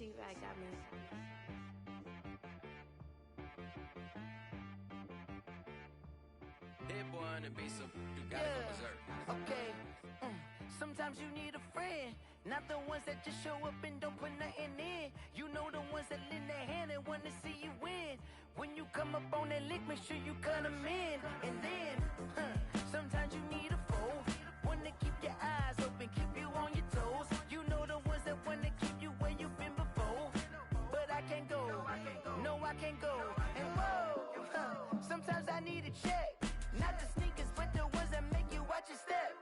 T-Rag got me. Hit boy on the beat, so you gotta go berserk. Okay. Sometimes you need a friend, not the ones that just show up and don't put nothing in. You know the ones that lend their hand and want to see you win. When you come up on that lick, make sure you cut them in. And then, sometimes you need a foe, one to keep your eyes open, keep you on your toes. You know the ones that want to keep you where you've been before. But I can't go, no I can't go. And whoa, sometimes I need a check. Not the sneakers, but the ones that make you watch your step.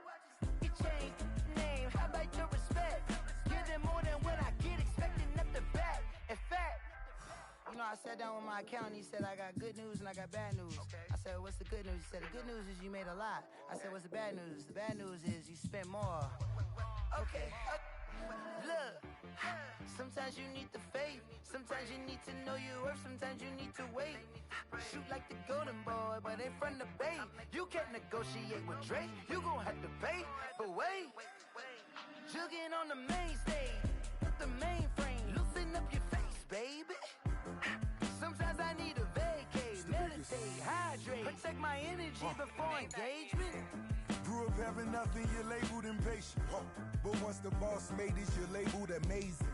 You change name, how about your respect? Give them more than what I get, expecting up the back. In fact, you know, I sat down with my accountant, he said I got good news and I got bad news. I said, what's the good news? He said, the good news is you made a lot. I said, what's the bad news? The bad news is you spent more. Okay, look, sometimes you need the faith, sometimes you need to know your worth, sometimes you need to wait. Shoot like the golden boy, but ain't from the bay. You can't negotiate with Drake, you gon' have to pay. But wait, jugging on the main stage, with the mainframe, loosen up your face, baby. Sometimes I need a vacate, meditate, hydrate, protect my energy before engagement. Grew up having nothing, you're labeled impatient. But once the boss made it, you're labeled amazing.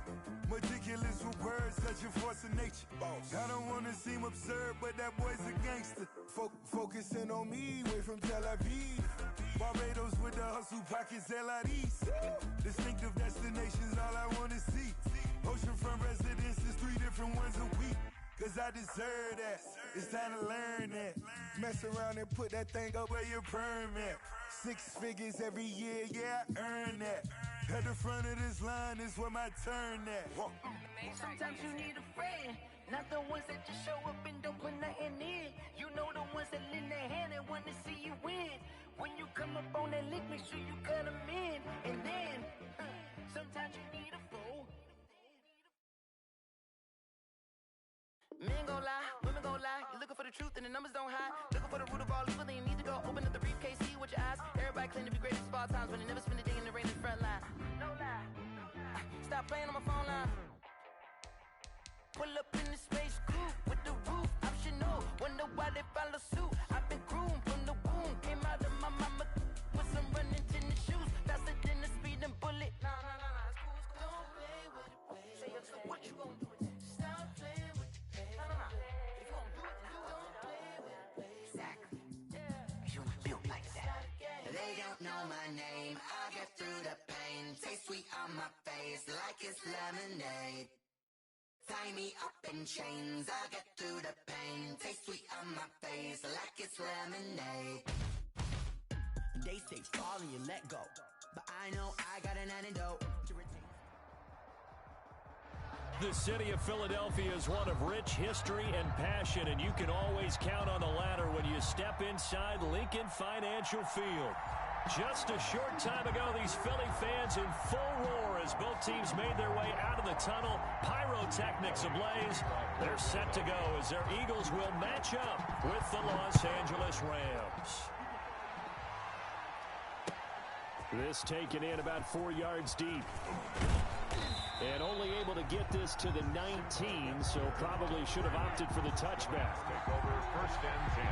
Meticulous with words, such a force of nature. I don't wanna seem absurd, but that boy's a gangster. Focusing on me, way from Tel Aviv. Barbados with the hustle pockets, LIDs. Distinctive destinations, all I wanna see. Oceanfront residences, 3 different ones a week. Cause I deserve that, it's time to learn that. Mess around and put that thing up where your permit. 6 figures every year, yeah, I earn that. At the front of this line is where my turn at. Sometimes you need a friend, not the ones that just show up and don't put nothing in. You know the ones that lend their hand and want to see you win. When you come up on that lick, make sure you cut them in. And then, sometimes you need a foe. Men gon' lie, women gon' lie. You're looking for the truth and the numbers don't hide. Looking for the root of all evil, then you need to go open up the briefcase, see with your eyes. Everybody claim to be greatest of all times, but they never spend a day in the rain in the front line. No lie. Stop playing on my phone line. Pull up in the space coupe with the roof optional. Wonder why they follow suit. I've been groomed from the womb. Came out of my mama with some running tennis shoes. Faster than the speeding bullet. No, it's cool. Don't play with it, baby. Say so what you gon' do? Stop playing with it, baby. No. If you gon' do it, then don't play with it, baby. Exactly. You built like that. They don't know my name. I get through the pain. Taste sweet on my face like it's lemonade. Tie me up in chains, I get through the pain. Taste sweet on my face like it's lemonade. They say fall and you let go, but I know I got an antidote to retain. The city of Philadelphia is one of rich history and passion, and you can always count on the latter when you step inside Lincoln Financial Field. Just a short time ago, these Philly fans in full roar as both teams made their way out of the tunnel. Pyrotechnics ablaze. They're set to go as their Eagles will match up with the Los Angeles Rams. This taken in about 4 yards deep. And only able to get this to the 19, so probably should have opted for the touchback. Take over 1st and 10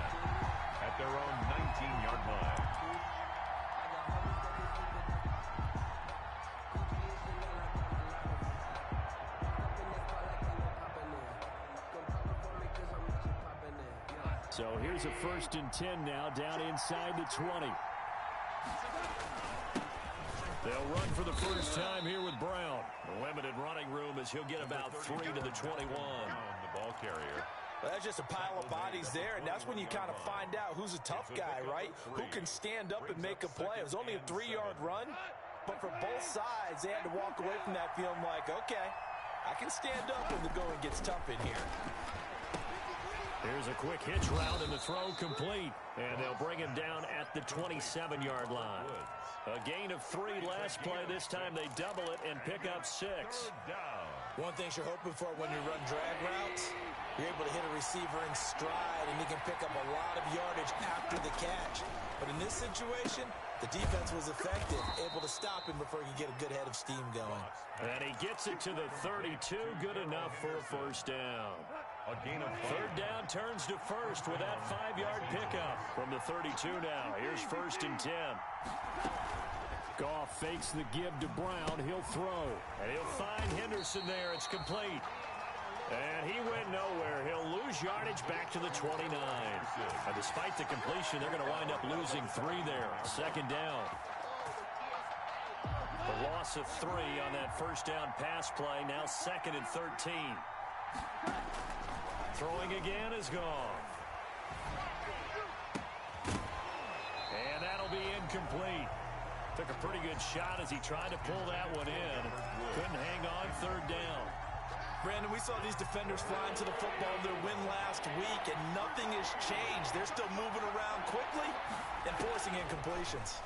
at their own 19-yard line. So here's a 1st and 10 now, down inside the 20. They'll run for the first time here with Brown. Limited running room as he'll get about 3 to the 21. The ball carrier. Well, that's just a pile of bodies there, and that's when you kind of find out who's a tough guy, right? Who can stand up and make a play. It was only a 3-yard run, but for both sides, they had to walk away from that feeling like, okay, I can stand up when the going gets tough in here. Here's a quick hitch route and the throw complete. And they'll bring him down at the 27-yard line. A gain of 3 last play. This time they double it and pick up 6. Down. One thing you're hoping for when you run drag routes, you're able to hit a receiver in stride, and he can pick up a lot of yardage after the catch. But in this situation, the defense was effective, able to stop him before he could get a good head of steam going. And he gets it to the 32, good enough for a first down. Third down turns to first with that 5-yard pickup from the 32 now. Here's 1st and 10. Goff fakes the give to Brown. He'll throw, and he'll find Henderson there. It's complete. And he went nowhere. He'll lose yardage back to the 29. And despite the completion, they're going to wind up losing 3 there. 2nd down. A loss of 3 on that first down pass play. Now 2nd and 13. Throwing again is Goff. And that'll be incomplete. Took a pretty good shot as he tried to pull that one in. Couldn't hang on 3rd down. Brandon, we saw these defenders flying to the football in their win last week, and nothing has changed. They're still moving around quickly and forcing incompletions.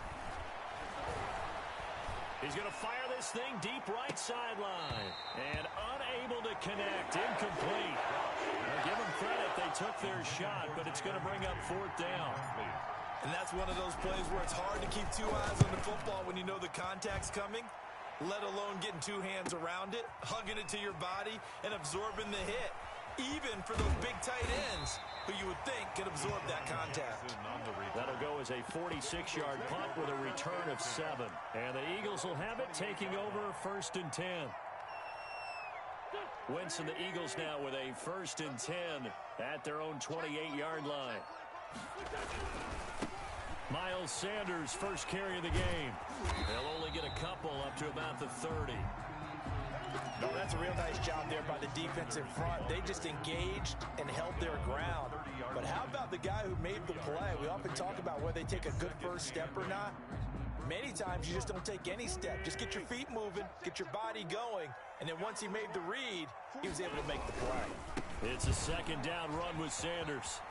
He's going to fire this thing deep right sideline. And unable to connect. Incomplete. Now give them credit. They took their shot, but it's going to bring up 4th down. And that's one of those plays where it's hard to keep 2 eyes on the football when you know the contact's coming, let alone getting 2 hands around it, hugging it to your body, and absorbing the hit. Even for those big tight ends who you would think could absorb that contact. That'll go as a 46-yard punt with a return of 7. And the Eagles will have it, taking over 1st and 10. Wentz and the Eagles now with a 1st and 10 at their own 28-yard line. Miles Sanders, first carry of the game. They'll only get a couple up to about the 30. No, that's a real nice job there by the defense in front. They just engaged and held their ground. But how about the guy who made the play? We often talk about whether they take a good first step or not. Many times you just don't take any step. Just get your feet moving, get your body going, and then once he made the read, he was able to make the play. It's a 2nd down run with Sanders.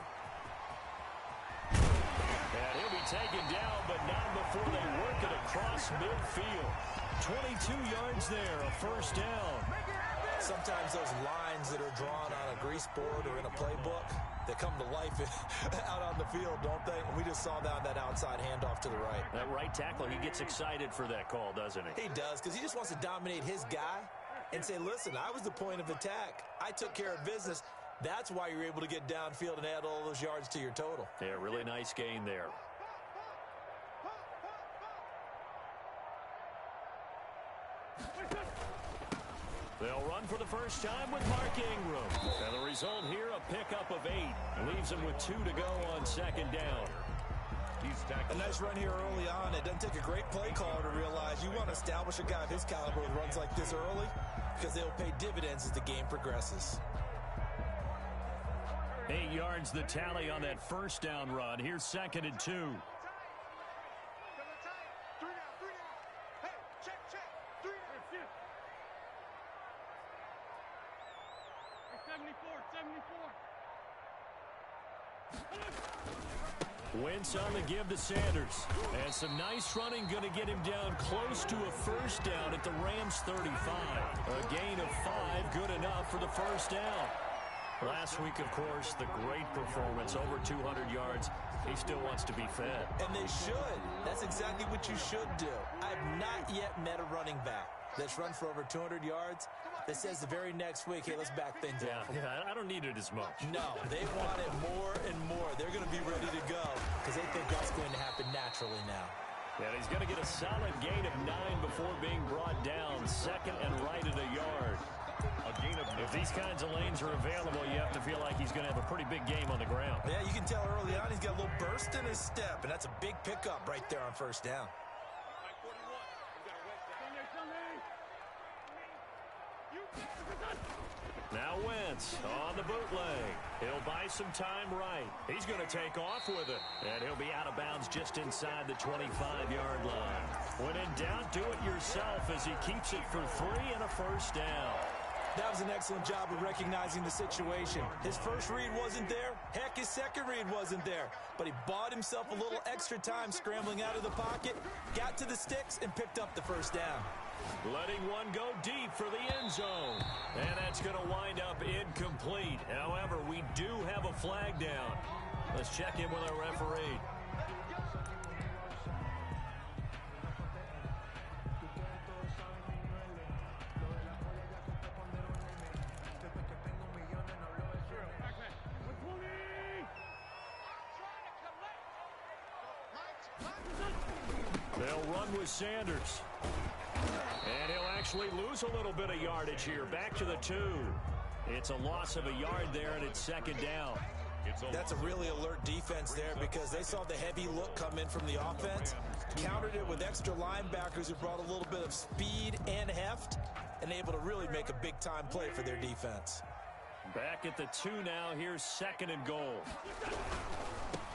And he'll be taken down, but not before they work it across midfield. 22 yards there, a 1st down. Sometimes those lines that are drawn on a grease board or in a playbook, they come to life out on the field, don't they? And we just saw that outside handoff to the right. That right tackle, he gets excited for that call, doesn't he? He does, because he just wants to dominate his guy and say, listen, I was the point of attack. I took care of business. That's why you're able to get downfield and add all those yards to your total. Yeah, really nice gain there. They'll run for the first time with Mark Ingram. And the result here, a pickup of 8. Leaves him with 2 to go on 2nd down. A nice run here early on. It doesn't take a great play caller to realize you want to establish a guy of his caliber with runs like this early because they'll pay dividends as the game progresses. 8 yards the tally on that first down run. Here's 2nd and 2. Wentz on the give to Sanders. And some nice running going to get him down close to a first down at the Rams 35. A gain of 5, good enough for the first down. Last week, of course, the great performance, over 200 yards. He still wants to be fed. And they should. That's exactly what you should do. I've not yet met a running back that's run for over 200 yards that says the very next week, hey, let's back things up. Yeah, I don't need it as much. No, they want it more and more. They're going to be ready to go because they think that's going to happen naturally now. And he's going to get a solid gain of 9 before being brought down. 2nd and right at a yard. If these kinds of lanes are available, you have to feel like he's going to have a pretty big game on the ground. Yeah, you can tell early on he's got a little burst in his step, and that's a big pickup right there on first down. Now Wentz on the bootleg. He'll buy some time right. He's going to take off with it. And he'll be out of bounds just inside the 25-yard line. When in doubt, do it yourself as he keeps it for 3 and a first down. That was an excellent job of recognizing the situation. His first read wasn't there. Heck, his second read wasn't there. But he bought himself a little extra time scrambling out of the pocket, got to the sticks, and picked up the first down. letting one go deep for the end zone. And that's going to wind up incomplete. However, we do have a flag down. Let's check in with our referee. They'll run with Sanders. And he'll actually lose a little bit of yardage here. Back to the 2. It's a loss of a yard there, and it's second down. That's a really alert defense there because they saw the heavy look come in from the offense, countered it with extra linebackers who brought a little bit of speed and heft, and able to really make a big-time play for their defense. Back at the 2 now. Here's second and goal.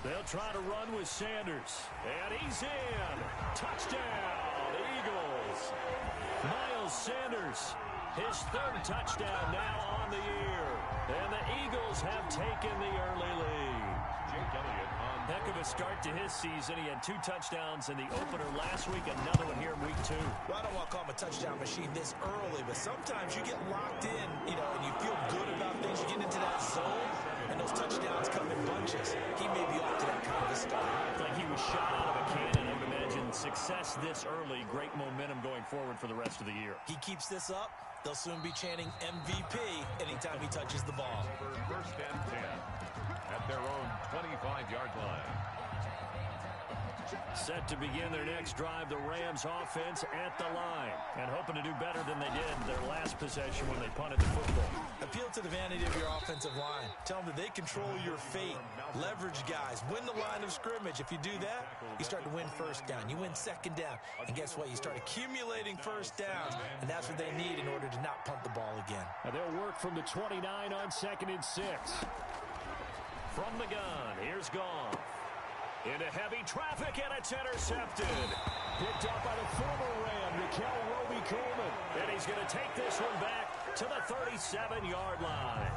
They'll try to run with Sanders. And he's in. Touchdown, Eagles. Miles Sanders, his 3rd touchdown now on the year. And the Eagles have taken the early lead. Heck of a start to his season. He had 2 touchdowns in the opener last week, another one here in week 2. Well, I don't want to call him a touchdown machine this early, but sometimes you get locked in, and you feel good about things. You get into that zone, and those touchdowns come in bunches. He may be off to that kind of a start. Like he was shot out of a cannon. I would imagine success this early, great momentum going forward for the rest of the year. He keeps this up, they'll soon be chanting MVP anytime he touches the ball. First and 10 at their own 25-yard line. Set to begin their next drive, the Rams offense at the line. And hoping to do better than they did their last possession when they punted the football. Appeal to the vanity of your offensive line. Tell them that they control your fate. Leverage guys. Win the line of scrimmage. If you do that, you start to win first down. You win second down. And guess what? You start accumulating first downs. And that's what they need in order to not punt the ball again. Now they'll work from the 29 on 2nd and 6. From the gun, here's Goff. Into heavy traffic, and it's intercepted. Picked up by the former Ram, Nikel Roby-Coleman. And he's going to take this one back to the 37-yard line.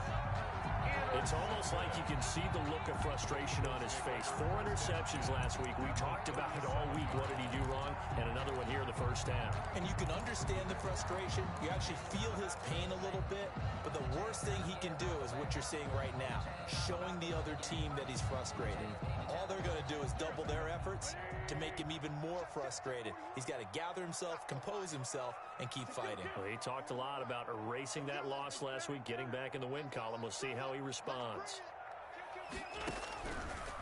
It's almost like you can see the look of frustration on his face. 4 interceptions last week. We talked about it all week. What did he do wrong? And another one here in the first half. And you can understand the frustration. You actually feel his pain a little bit. But the worst thing he can do is what you're seeing right now, showing the other team that he's frustrated. All they're going to do is double their efforts to make him even more frustrated. He's got to gather himself, compose himself, and keep fighting. Well, he talked a lot about erasing that loss last week, getting back in the win column. We'll see how he responds.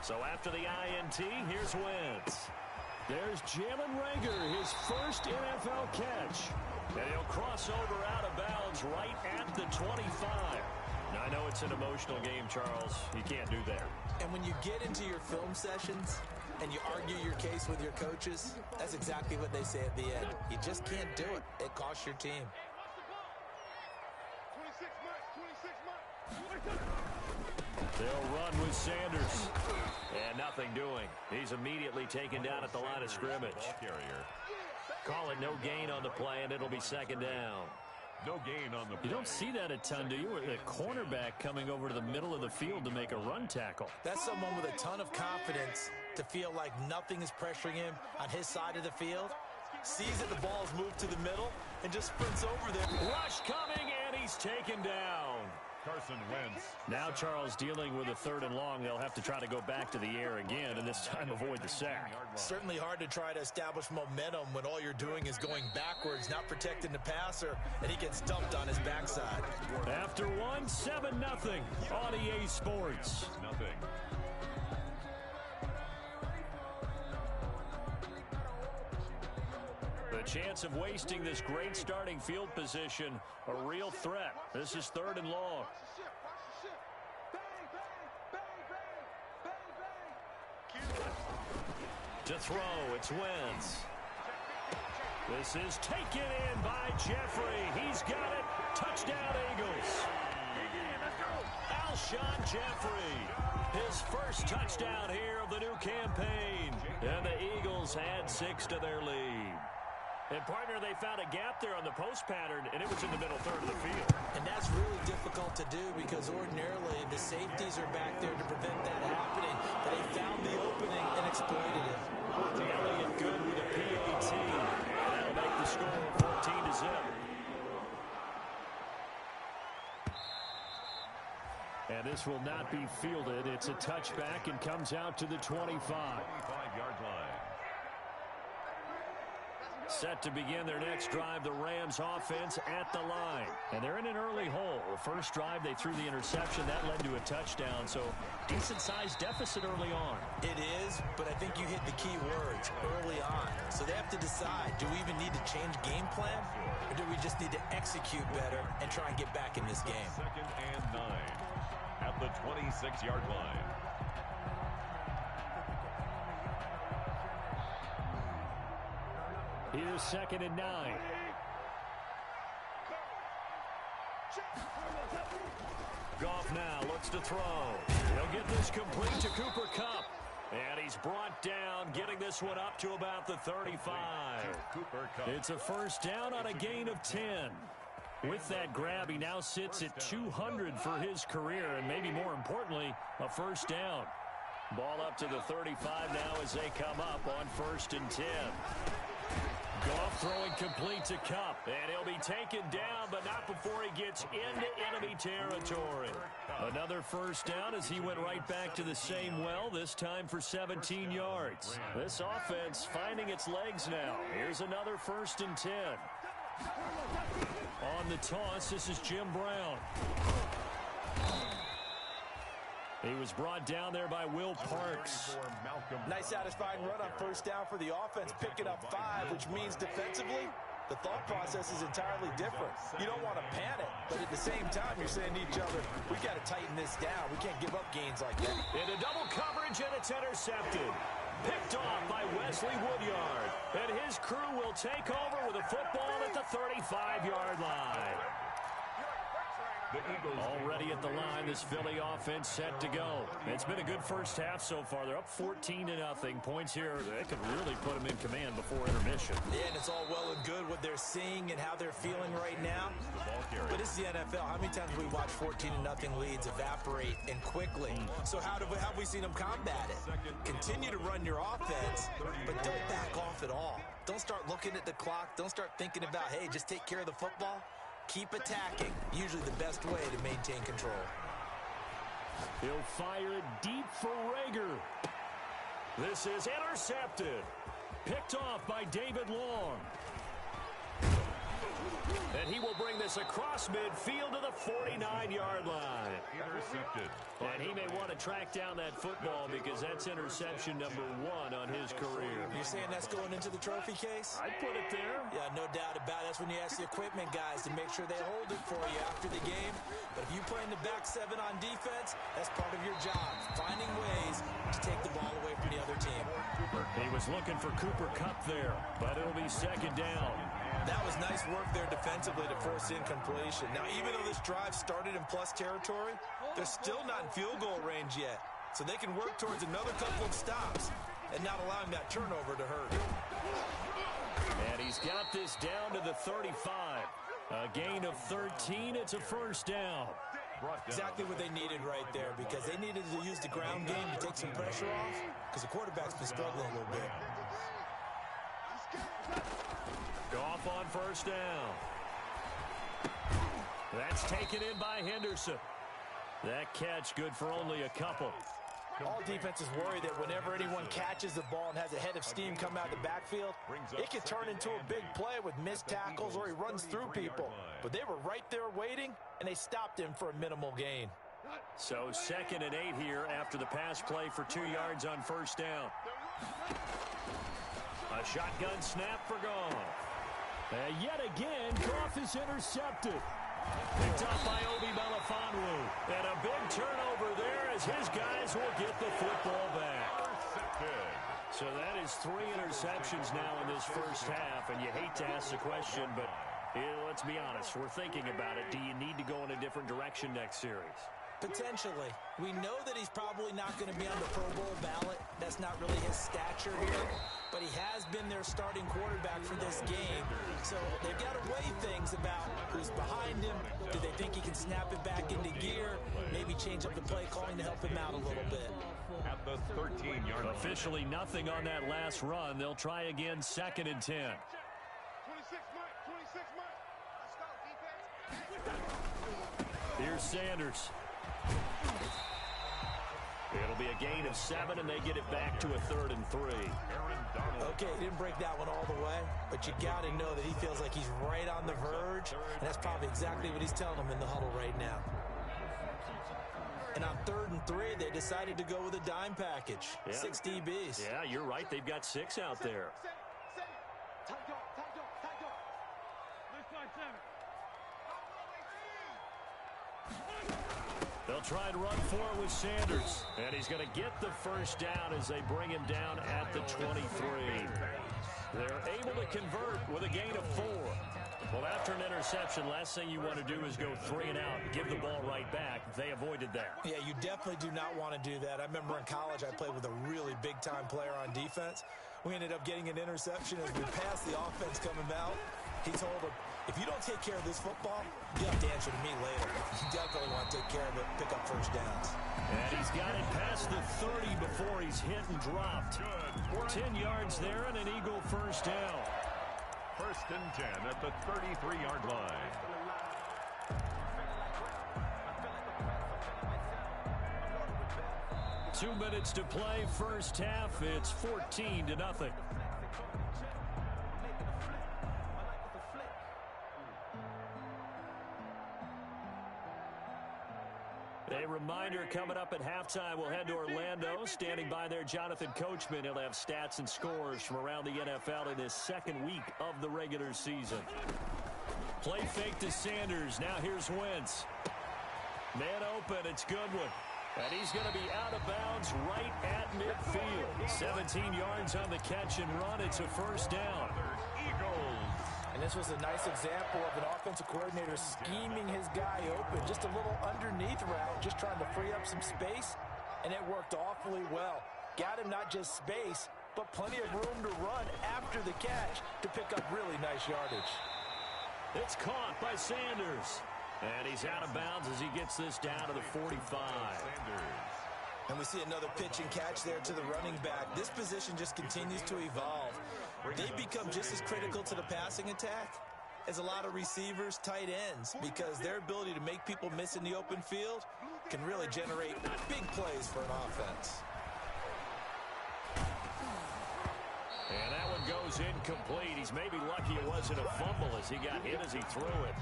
So after the INT, here's Wentz. There's Jalen Reagor, his first NFL catch. And he'll cross over out of bounds right at the 25. Now, I know it's an emotional game, Charles. You can't do that. And when you get into your film sessions and you argue your case with your coaches, that's exactly what they say at the end. You just can't do it. It costs your team. They'll run with Sanders. And nothing doing. He's immediately taken down at the line of scrimmage. Call it no gain on the play, and it'll be second down. No gain on the play. You don't see that a ton, do you? A cornerback coming over to the middle of the field to make a run tackle. That's someone with a ton of confidence to feel like nothing is pressuring him on his side of the field. Sees that the ball's moved to the middle and just sprints over there. Rush coming, and he's taken down. Carson Wentz. Now Charles dealing with a 3rd and long. They'll have to try to go back to the air again, and this time avoid the sack. Certainly hard to try to establish momentum when all you're doing is going backwards, not protecting the passer, and he gets dumped on his backside. After 7-0 on EA Sports. Nothing. The chance of wasting this great starting field position, a real threat. This is 3rd and long. To throw, it's Wentz. This is taken in by Jeffrey. He's got it. Touchdown, Eagles. Alshon Jeffrey, his first touchdown here of the new campaign. And the Eagles add 6 to their lead. And, partner, they found a gap there on the post pattern, and it was in the middle third of the field. And that's really difficult to do because ordinarily the safeties are back there to prevent that happening. But they found the opening and exploited it. Elliott good with a PAT. That'll make the score 14-0. And this will not be fielded. It's a touchback and comes out to the 25. 25-yard line. Set to begin their next drive, the Rams offense at the line. And they're in an early hole. The first drive, they threw the interception. That led to a touchdown, so decent-sized deficit early on. It is, but I think you hit the key words, early on. So they have to decide, do we even need to change game plan, or do we just need to execute better and try and get back in this game? 2nd and 9 at the 26-yard line. Here's 2nd and 9. Goff now looks to throw. He'll get this complete to Cooper Kupp. And he's brought down, getting this one up to about the 35. It's a first down on a gain of 10. With that grab, he now sits at 200 for his career, and maybe more importantly, a first down. Ball up to the 35 now as they come up on 1st and 10. Goff throwing complete to Kupp, and he'll be taken down, but not before he gets into enemy territory. Another first down as he went right back to the same well, this time for 17 yards. This offense finding its legs now. Here's another 1st and 10. On the toss, this is Jim Brown. He was brought down there by Will Parks. Nice satisfying run on first down for the offense, picking up 5, which means defensively, the thought process is entirely different. You don't want to panic, but at the same time, you're saying to each other, we got to tighten this down. We can't give up gains like that. Into double coverage, and it's intercepted. Picked off by Wesley Woodyard. And his crew will take over with a football at the 35-yard line. Already at the line, this Philly offense set to go. It's been a good first half so far. They're up 14-0. Points here, they could really put them in command before intermission. Yeah, and it's all well and good what they're seeing and how they're feeling right now. But this is the NFL. How many times have we watched 14-0 leads evaporate and quickly? So how have we seen them combat it? Continue to run your offense, but don't back off at all. Don't start looking at the clock. Don't start thinking about, hey, just take care of the football. Keep attacking. Usually the best way to maintain control. He'll fire it deep for Rager. This is intercepted. Picked off by David Long. And he will bring this across midfield to the 49-yard line. Intercepted. And he may want to track down that football because that's interception number 1 on his career. You're saying that's going into the trophy case? I'd put it there. Yeah, no doubt about it. That's when you ask the equipment guys to make sure they hold it for you after the game. But if you play in the back 7 on defense, that's part of your job, finding ways to take the ball away from the other team. He was looking for Cooper Kupp there, but it'll be 2nd down. That was nice work there defensively to force incompletion. Now, even though this drive started in plus territory, they're still not in field goal range yet. So they can work towards another couple of stops and not allowing that turnover to hurt. And he's got this down to the 35. A gain of 13. It's a first down. Exactly what they needed right there, because they needed to use the ground game to take some pressure off, because the quarterback's been struggling a little bit. Goff on first down. That's taken in by Henderson. That catch good for only a couple. All defenses worry that whenever anyone catches the ball and has a head of steam come out of the backfield, it can turn into a big play with missed tackles or he runs through people. But they were right there waiting, and they stopped him for a minimal gain. So 2nd and 8 here after the pass play for 2 yards on first down. A shotgun snap for Goff. And yet again, Goff is intercepted. Picked up by Obi Melifonwu. And a big turnover there as his guys will get the football back. So that is 3 interceptions now in this first half. And you hate to ask the question, but let's be honest. We're thinking about it. Do you need to go in a different direction next series? Potentially. We know that he's probably not going to be on the Pro Bowl ballot. That's not really his stature here. But he has been their starting quarterback for this game. So they've got to weigh things about who's behind him. Do they think he can snap it back into gear? Maybe change up the play calling to help him out a little bit. At the 13-yard line. Officially nothing on that last run. They'll try again 2nd and 10. Here's Sanders. It'll be a gain of 7, and they get it back to a 3rd and 3. Okay, he didn't break that one all the way, but you got to know that he feels like he's right on the verge, and that's probably exactly what he's telling them in the huddle right now. And on 3rd and 3, they decided to go with a dime package. Yeah. 6 DBs. Yeah, you're right. They've got 6 out there. They'll try and run for it with Sanders. And he's going to get the first down as they bring him down at the 23. They're able to convert with a gain of 4. Well, after an interception, last thing you want to do is go 3 and out and give the ball right back. They avoided that. Yeah, you definitely do not want to do that. I remember in college I played with a really big-time player on defense. We ended up getting an interception as we passed the offense coming out. He told him, if you don't take care of this football, you have to answer to me later. You definitely want to take care of it, pick up first downs. And he's got it past the 30 before he's hit and dropped. 10 yards there and an Eagle first down. 1st and 10 at the 33-yard line. Two minutes to play, first half. It's 14-0. A reminder coming up at halftime, we'll head to Orlando. Standing by there, Jonathan Coachman. He'll have stats and scores from around the NFL in his 2nd week of the regular season. Play fake to Sanders. Now here's Wentz. Man open. It's Goodwin. And he's going to be out of bounds right at midfield. 17 yards on the catch and run. It's a first down. Eagles. And this was a nice example of an offensive coordinator scheming his guy open. Just a little underneath route, just trying to free up some space, and it worked awfully well. Got him not just space, but plenty of room to run after the catch to pick up really nice yardage. It's caught by Sanders. And he's out of bounds as he gets this down to the 45. And we see another pitch and catch there to the running back. This position just continues to evolve. They become just as critical to the passing attack as a lot of receivers, tight ends, because their ability to make people miss in the open field can really generate big plays for an offense. And that one goes incomplete. He's maybe lucky it wasn't a fumble as he got hit as he threw it.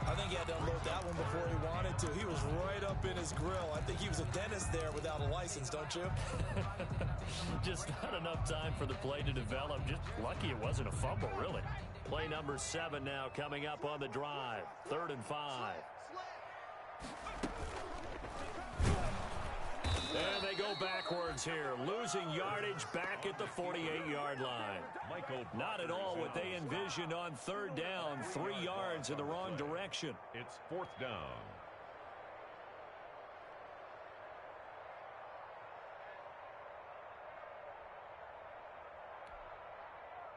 I think he had to unload that one before he wanted to. He was right up in his grill. I think he was a dentist there without a license, don't you? Just not enough time for the play to develop. Just lucky it wasn't a fumble, really. Play number 7 now coming up on the drive. 3rd and 5. And they go backwards here, losing yardage back at the 48-yard line. Not at all what they envisioned on 3rd down, 3 yards in the wrong direction. It's 4th down.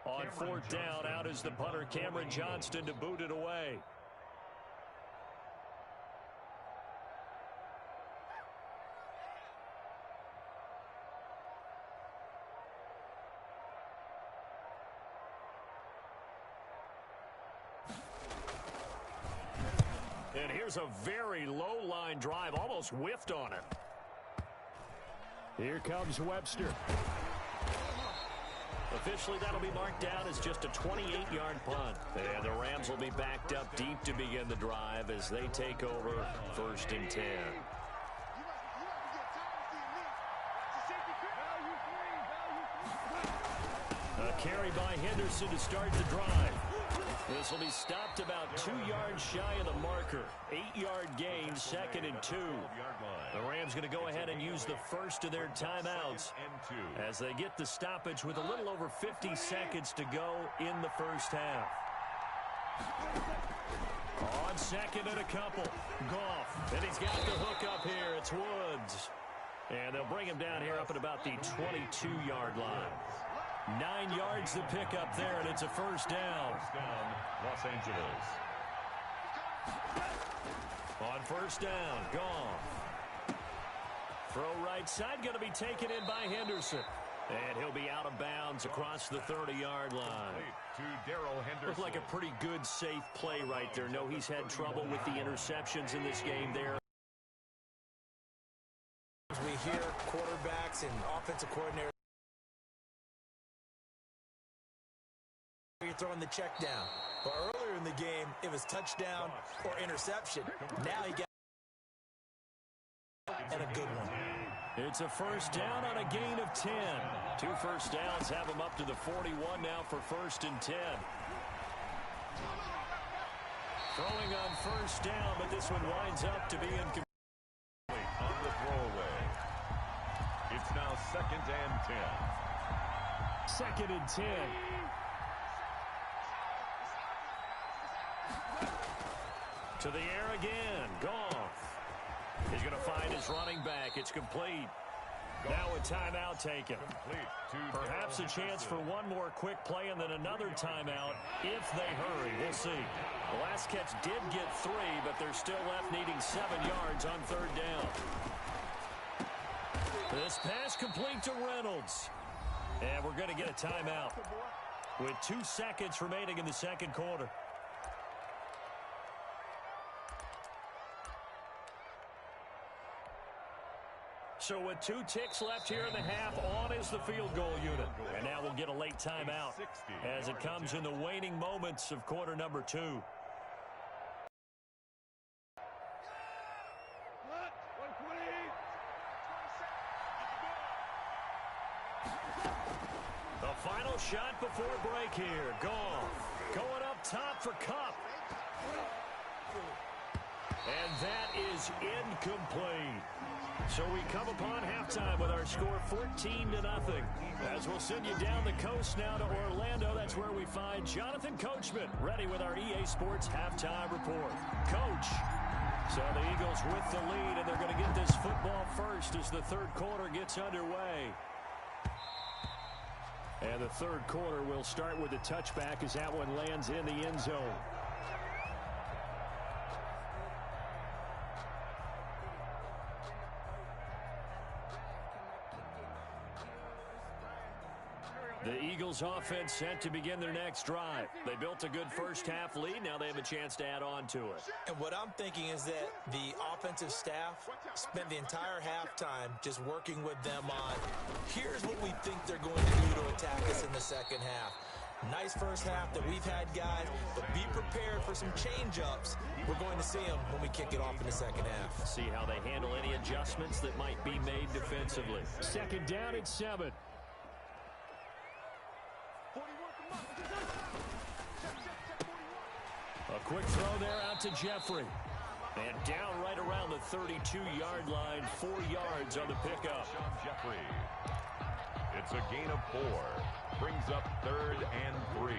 On 4th down, out is the punter, Cameron Johnston, to boot it away. And here's a very low line drive, almost whiffed on it. Here comes Webster. Officially, that'll be marked down as just a 28-yard punt. And the Rams will be backed up deep to begin the drive as they take over 1st and 10. A carry by Henderson to start the drive. This will be stopped about 2 yards shy of the marker. 8-yard gain, 2nd and 2. The Rams going to go ahead and use the first of their timeouts as they get the stoppage with a little over 50 seconds to go in the first half. On 2nd and a couple, Goff. And he's got the hook up here. It's Woods. And they'll bring him down here up at about the 22-yard line. 9 yards to pick up there, and it's a first down. Los Angeles. On 1st down, Goff. Throw right side, going to be taken in by Henderson. And he'll be out of bounds across the 30-yard line. Looked like a pretty good, safe play right there. No, he's had trouble with the interceptions in this game there. We hear quarterbacks and offensive coordinators. You're throwing the check down. But earlier in the game, it was touchdown or interception. Now he got and a good one. It's a first down on a gain of 10. 2 first downs have him up to the 41 now for 1st and 10. Throwing on first down, but this one winds up to be incomplete. On the throwaway. It's now 2nd and 10. 2nd and 10. To the air again. Goff. He's going to find his running back. It's complete. Now a timeout taken. Perhaps a chance for one more quick play and then another timeout if they hurry. We'll see. The last catch did get 3, but they're still left needing 7 yards on 3rd down. This pass complete to Reynolds. And we're going to get a timeout with 2 seconds remaining in the 2nd quarter. So with 2 ticks left here in the half, on is the field goal unit. And now we'll get a late timeout as it comes in the waning moments of quarter number 2. The final shot before break here. Goff going up top for Kupp. And that is incomplete. So we come upon halftime with our score 14-0. As we'll send you down the coast now to Orlando, that's where we find Jonathan Coachman ready with our EA Sports halftime report. Coach. So the Eagles with the lead, and they're going to get this football first as the 3rd quarter gets underway. And the 3rd quarter will start with a touchback as that one lands in the end zone. The Eagles offense set to begin their next drive. They built a good first half lead. Now they have a chance to add on to it. And what I'm thinking is that the offensive staff spent the entire halftime just working with them on, here's what we think they're going to do to attack us in the 2nd half. Nice first half that we've had, guys, but be prepared for some change-ups. We're going to see them when we kick it off in the 2nd half. See how they handle any adjustments that might be made defensively. 2nd down at 7. A quick throw there out to Jeffrey. And down right around the 32-yard line, 4 yards on the pickup. Jeffrey. It's a gain of 4. Brings up 3rd and 3.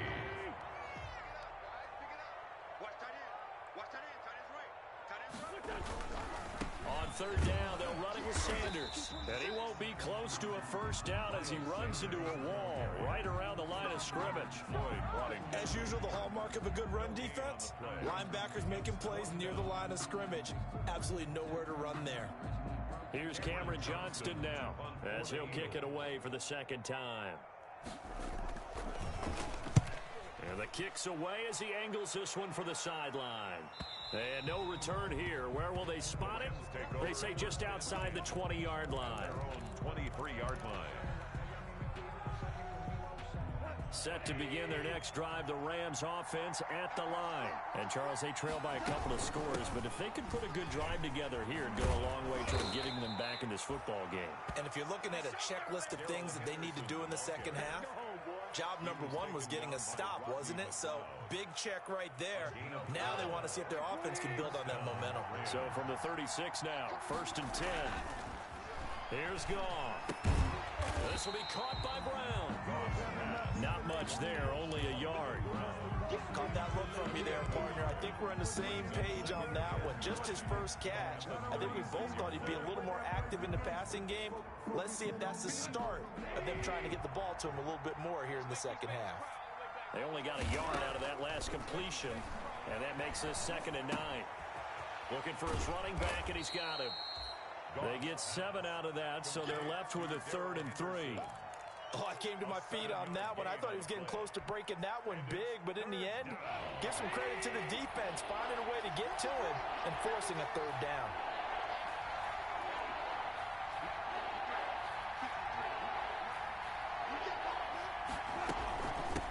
On 3rd down, they'll run it with Sanders. And he won't be close to a first down as he runs into a wall right around the line of scrimmage. As usual, the hallmark of a good run defense, linebackers making plays near the line of scrimmage. Absolutely nowhere to run there. Here's Cameron Johnston now as he'll kick it away for the 2nd time. And the kick's away as he angles this one for the sideline. And no return here. Where will they spot it? They say just outside the 20-yard line. 23-yard line. Set to begin their next drive, the Rams offense at the line. And, Charles, they trail by a couple of scores, but if they could put a good drive together here, it'd go a long way toward getting them back in this football game. And if you're looking at a checklist of things that they need to do in the 2nd half, job number 1 was getting a stop, wasn't it? So, big check right there. Now they want to see if their offense can build on that momentum. So, from the 36 now, 1st and 10. Here's Goff. This will be caught by Brown. Not much there, only a yard. Caught that look from me there, partner. I think we're on the same page on that one. Just his first catch. I think we both thought he'd be a little more active in the passing game. Let's see if that's the start of them trying to get the ball to him a little bit more here in the 2nd half. They only got a yard out of that last completion, and that makes this 2nd and 9. Looking for his running back, and he's got him. They get 7 out of that, so they're left with a 3rd and 3. Oh, I came to my feet on that one. I thought he was getting close to breaking that one big, but in the end, give some credit to the defense, finding a way to get to him and forcing a third down.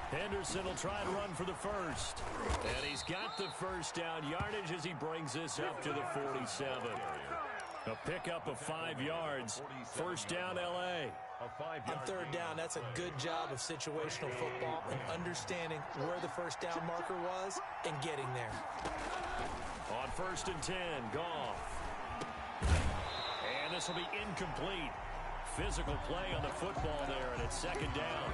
Henderson will try and run for the first. And he's got the first down yardage as he brings this up to the 47. A pickup of 5 yards. First down, L.A. On third down, that's a good job of situational football and understanding where the first down marker was and getting there. On 1st and 10, Goff. And this will be incomplete. Physical play on the football there, and it's 2nd down.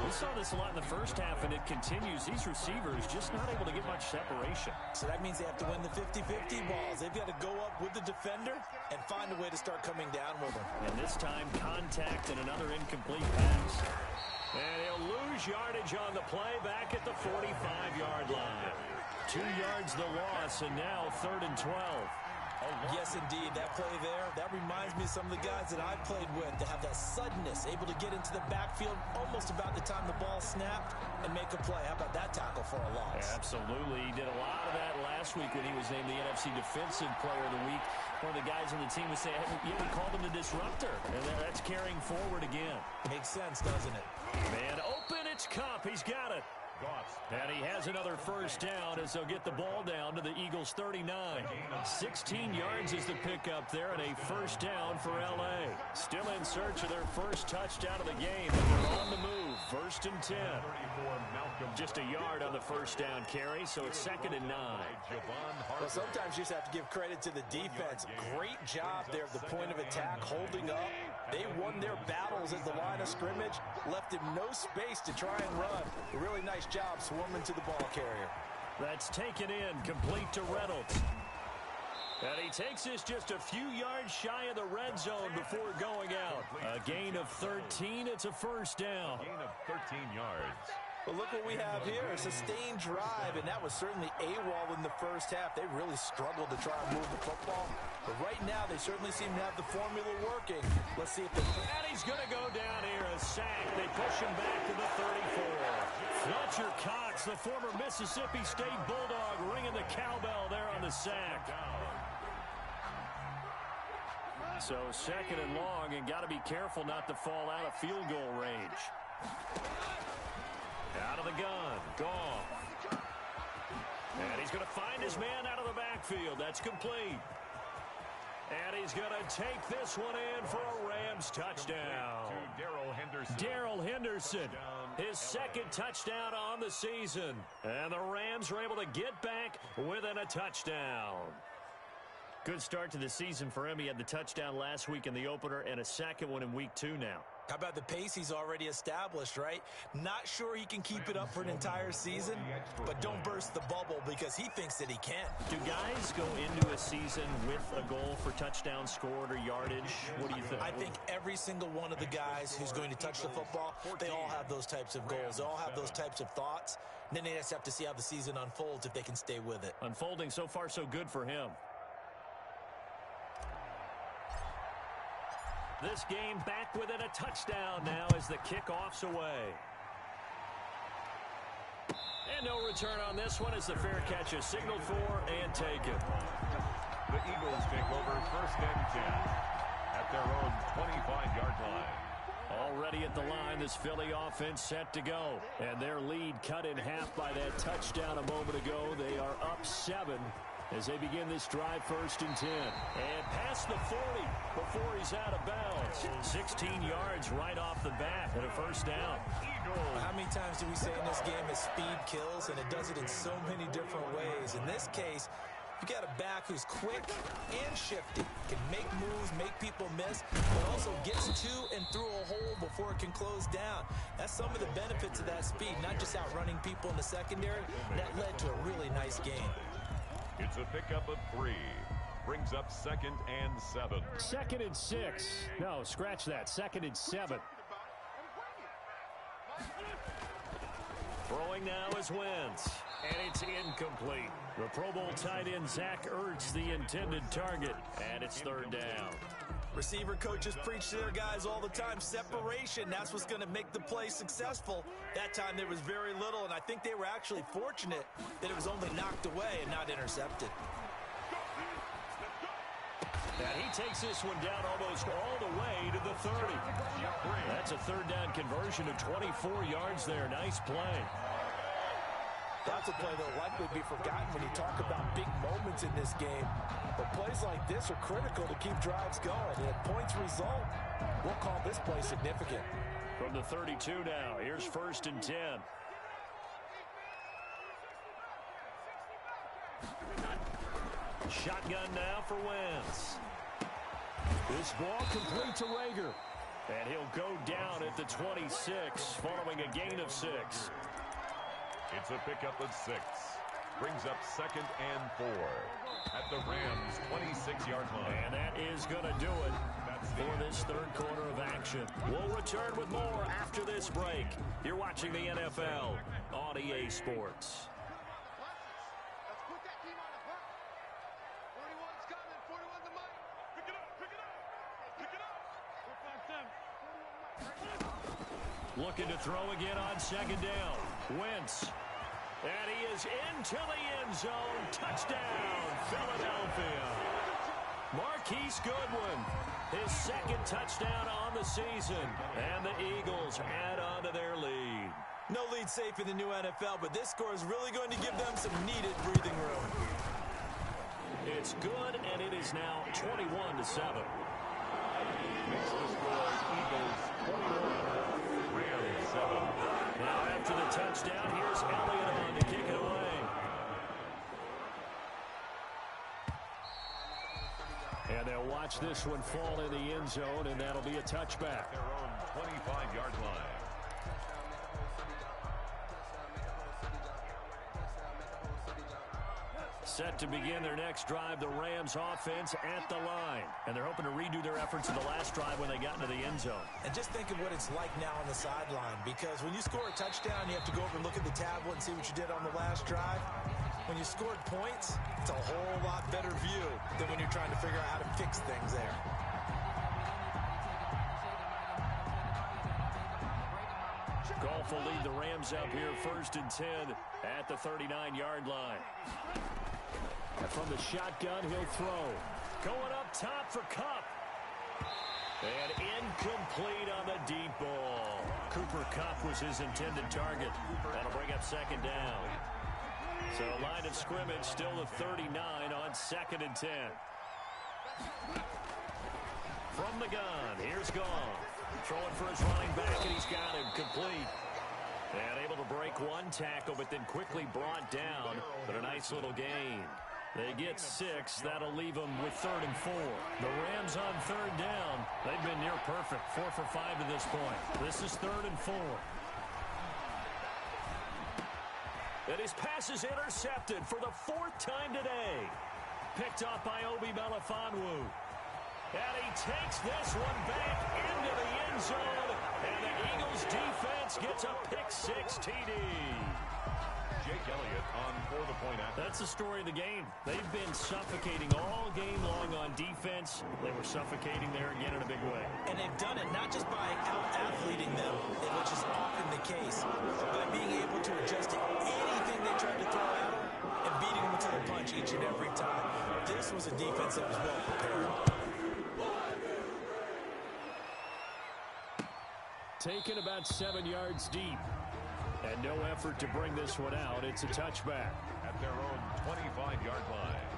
We saw this a lot in the first half, and it continues. These receivers just not able to get much separation. So that means they have to win the 50-50 balls. They've got to go up with the defender and find a way to start coming down with them. And this time, contact and another incomplete pass. And he'll lose yardage on the play back at the 45-yard line. 2 yards the loss, and now 3rd and 12. Yes, indeed. That play there, that reminds me of some of the guys that I've played with to have that suddenness, able to get into the backfield almost about the time the ball snapped and make a play. How about that tackle for a loss? Yeah, absolutely. He did a lot of that last week when he was named the NFC Defensive Player of the Week. One of the guys on the team was saying, yeah, we called him the disruptor, and that's carrying forward again. Makes sense, doesn't it? Man open, it's Kupp. He's got it. And he has another first down as they'll get the ball down to the Eagles' 39. 16 yards is the pickup there, and a first down for L.A. Still in search of their first touchdown of the game, but they're on the move. 1st and 10. Just a yard on the first down carry, so it's 2nd and 9. Well, sometimes you just have to give credit to the defense. Great job there at the point of attack, holding up. They won their battles at the line of scrimmage, left him no space to try and run. A really nice job swarming to the ball carrier. That's taken in, complete to Reynolds. And he takes this just a few yards shy of the red zone before going out. A gain of 13, it's a first down. Gain of 13 yards. But look what we have here, a sustained drive, and that was certainly AWOL in the first half. They really struggled to try and move the football. But right now, they certainly seem to have the formula working. Let's see if they... And he's going to go down here, a sack. They push him back to the 34. Fletcher Cox, the former Mississippi State Bulldog, ringing the cowbell there on the sack. So 2nd and long, and got to be careful not to fall out of field goal range. Out of the gun, Goff. And he's going to find his man out of the backfield. That's complete. And he's going to take this one in for a Rams touchdown. Darrell Henderson, his 2nd touchdown on the season. And the Rams are able to get back within a touchdown. Good start to the season for him. He had the touchdown last week in the opener and a 2nd one in week 2 now. How about the pace he's already established, right? Not sure he can keep it up for an entire season, but don't burst the bubble because he thinks that he can. Do guys go into a season with a goal for touchdown scored or yardage? What do you think? I think every single one of the guys who's going to touch the football, they all have those types of goals. They all have those types of thoughts. And then they just have to see how the season unfolds if they can stay with it. Unfolding so far so good for him. This game back within a touchdown now as the kickoff's away. And no return on this one as the fair catch is signaled for and taken. The Eagles take over 1st and 10 at their own 25-yard line. Already at the line, this Philly offense set to go. And their lead cut in half by that touchdown a moment ago. They are up 7. As they begin this drive, 1st and 10. And past the 40 before he's out of bounds. 16 yards right off the bat and a first down. How many times do we say in this game that speed kills, and it does it in so many different ways? In this case, you got a back who's quick and shifty, can make moves, make people miss, but also gets to and through a hole before it can close down. That's some of the benefits of that speed, not just outrunning people in the secondary. That led to a really nice game. It's a pickup of 3. Brings up 2nd and 7. 2nd and 6. No, scratch that. 2nd and 7. Throwing now is Wentz. And it's incomplete. The Pro Bowl tight end Zach Ertz, the intended target, and it's third down. Receiver coaches preach to their guys all the time. Separation, that's what's going to make the play successful. That time there was very little, and I think they were actually fortunate that it was only knocked away and not intercepted. And he takes this one down almost all the way to the 30. That's a third down conversion of 24 yards there. Nice play. That's a play that will likely be forgotten when you talk about big moments in this game. But plays like this are critical to keep drives going. And if points result, we'll call this play significant. From the 32 now, here's 1st and 10. Shotgun now for Wentz. This ball complete to Rager. And he'll go down at the 26, following a gain of 6. It's a pickup of 6. Brings up 2nd and 4 at the Rams' 26-yard line. And that is going to do it for this third quarter of action. We'll return with more after this break. You're watching the NFL on EA Sports. Looking to throw again on 2nd down. Wentz. And he is into the end zone. Touchdown, Philadelphia. Marquise Goodwin, his 2nd touchdown on the season. And the Eagles add on to their lead. No lead safe in the new NFL, but this score is really going to give them some needed breathing room. It's good, and it is now 21-7. Makes the score Eagles 21. Now after the touchdown, here's Elliott on to kick it away. And they'll watch this one fall in the end zone, and that'll be a touchback. Their own 25-yard line. Set to begin their next drive, the Rams offense at the line. And they're hoping to redo their efforts in the last drive when they got into the end zone. And just think of what it's like now on the sideline, because when you score a touchdown, you have to go over and look at the tablet and see what you did on the last drive. When you scored points, it's a whole lot better view than when you're trying to figure out how to fix things there. Goff will lead the Rams up here 1st and 10 at the 39-yard line. And from the shotgun, he'll throw. Going up top for Kupp. And incomplete on the deep ball. Cooper Kupp was his intended target. That'll bring up 2nd down. So line of scrimmage still the 39 on 2nd and 10. From the gun, here's Goff. Throwing for his running back, and he's got him complete. And able to break one tackle, but then quickly brought down. But a nice little gain. They get 6. That'll leave them with 3rd and 4. The Rams on 3rd down. They've been near perfect. 4 for 5 to this point. This is 3rd and 4. And his pass is intercepted for the 4th time today. Picked up by Obi Melifonwu. And he takes this one back into the end zone. And the Eagles defense gets a pick-6 TD. Jake Elliott on for the point after. That's the story of the game. They've been suffocating all game long on defense. They were suffocating there again in a big way. And they've done it not just by out-athleting them, which is often the case, but by being able to adjust to anything they tried to throw at them and beating them to the punch each and every time. This was a defense that was well prepared. Taken about 7 yards deep. And no effort to bring this one out. It's a touchback. At their own 25-yard line.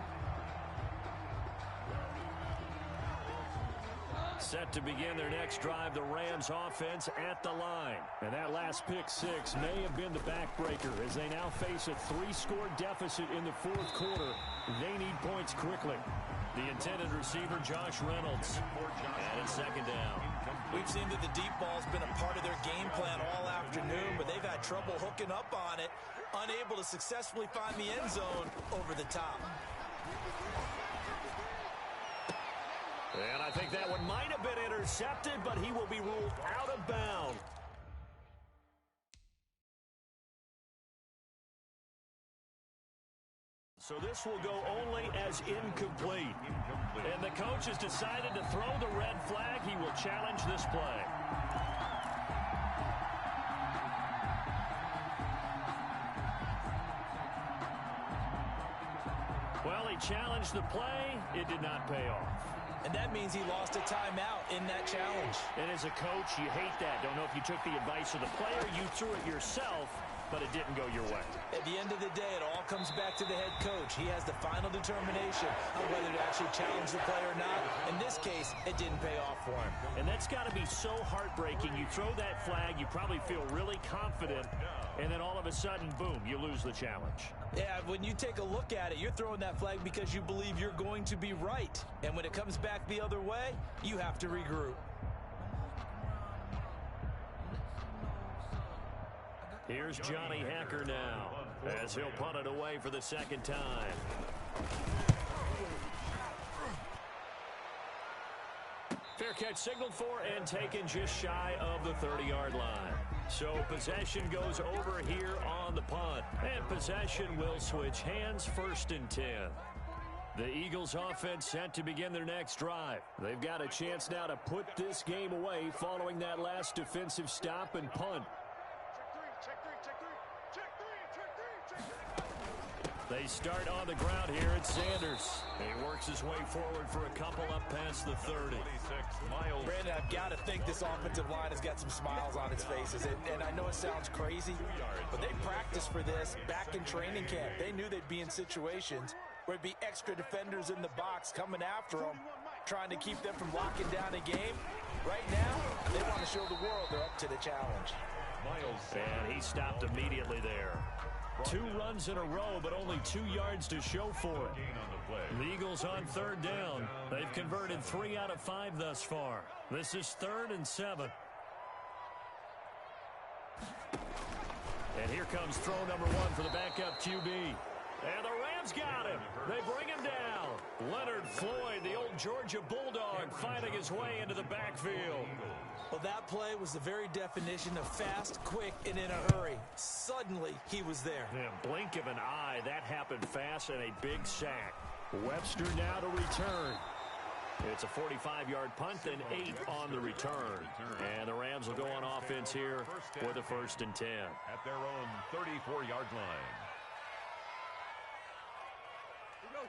Set to begin their next drive, the Rams offense at the line. And that last pick-6 may have been the backbreaker as they now face a 3-score deficit in the 4th quarter. They need points quickly. The intended receiver, Josh Reynolds. And it's 2nd down. We've seen that the deep ball's been a part of their game plan all afternoon, but they've had trouble hooking up on it, unable to successfully find the end zone over the top. And I think that one might have been intercepted, but he will be ruled out of bounds. So this will go only as incomplete. And the coach has decided to throw the red flag. He will challenge this play. Well, he challenged the play. It did not pay off. And that means he lost a timeout in that challenge. And as a coach, you hate that. Don't know if you took the advice of the player, you threw it yourself, but it didn't go your way. At the end of the day, it all comes back to the head coach. He has the final determination on whether to actually challenge the play or not. In this case, it didn't pay off for him. And that's got to be so heartbreaking. You throw that flag, you probably feel really confident, and then all of a sudden, boom, you lose the challenge. Yeah, when you take a look at it, you're throwing that flag because you believe you're going to be right. And when it comes back the other way, you have to regroup. Here's Johnny Hacker now, as he'll punt it away for the second time. Fair catch signaled for and taken just shy of the 30-yard line. So possession goes over here on the punt. And possession will switch hands, 1st and 10. The Eagles offense set to begin their next drive. They've got a chance now to put this game away following that last defensive stop and punt. They start on the ground here at Sanders. He works his way forward for a couple up past the 30. Brandon, I've got to think this offensive line has got some smiles on its faces. And I know it sounds crazy, but they practiced for this back in training camp. They knew they'd be in situations where it'd be extra defenders in the box coming after them, trying to keep them from locking down a game. Right now, they want to show the world they're up to the challenge. And he stopped immediately there. 2 runs in a row, but only 2 yards to show for it. The Eagles on 3rd down. They've converted 3 out of 5 thus far. This is 3rd and 7. And here comes throw number 1 for the backup QB. And the Rams got him. They bring him down. Leonard Floyd, the old Georgia Bulldog, finding his way into the backfield. Well, that play was the very definition of fast, quick, and in a hurry. Suddenly, he was there. Yeah, blink of an eye, that happened fast, and a big sack. Webster now to return. It's a 45-yard punt and 8 on the return. And the Rams will go on offense here for the 1st and 10. At their own 34-yard line.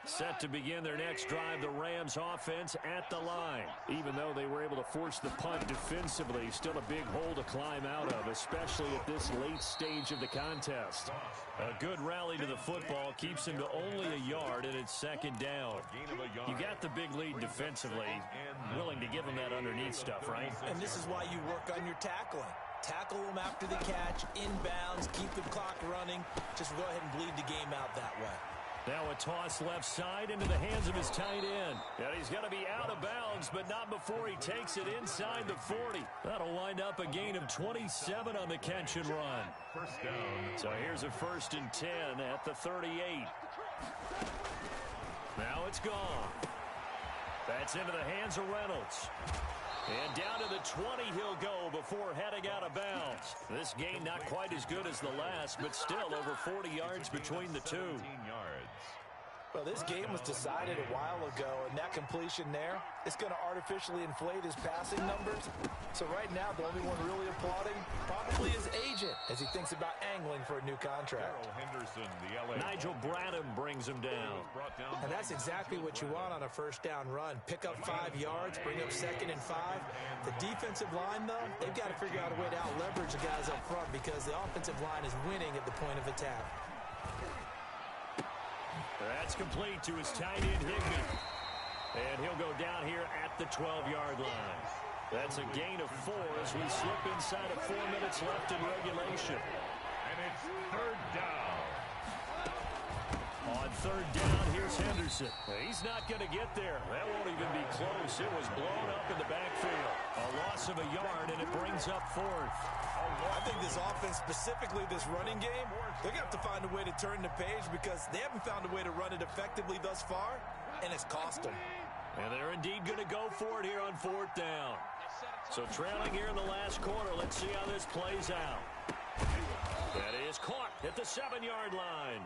Set to begin their next drive, the Rams offense at the line. Even though they were able to force the punt defensively, still a big hole to climb out of, especially at this late stage of the contest. A good rally to the football keeps him to only a yard, and it's 2nd down. You got the big lead defensively, willing to give them that underneath stuff, right? And this is why you work on your tackling. Tackle them after the catch, inbounds, keep the clock running. Just go ahead and bleed the game out that way. Now a toss left side into the hands of his tight end. And he's going to be out of bounds, but not before he takes it inside the 40. That'll wind up a gain of 27 on the catch and run. 1st down. So here's a 1st and 10 at the 38. Now it's gone. That's into the hands of Reynolds. And down to the 20 he'll go before heading out of bounds. This gain not quite as good as the last, but still over 40 yards between the two. Well, this game was decided a while ago, and that completion there is going to artificially inflate his passing numbers. So right now, the only one really applauding probably his agent as he thinks about angling for a new contract. Nigel Bradham brings him down. And that's exactly what you want on a 1st down run. Pick up 5 yards, bring up 2nd and 5. The defensive line, though, they've got to figure out a way to out-leverage the guys up front because the offensive line is winning at the point of attack. That's complete to his tight end, Higbee. And he'll go down here at the 12-yard line. That's a gain of 4 as we slip inside of 4 minutes left in regulation. And it's 3rd down. On 3rd down, here's Henderson. He's not going to get there. That won't even be close. It was blown up in the backfield. A loss of a yard, and it brings up 4th. I think this offense, specifically this running game, they're going to have to find a way to turn the page because they haven't found a way to run it effectively thus far, and it's cost them. And they're indeed going to go for it here on 4th down. So trailing here in the last quarter, let's see how this plays out. That is caught at the 7-yard line.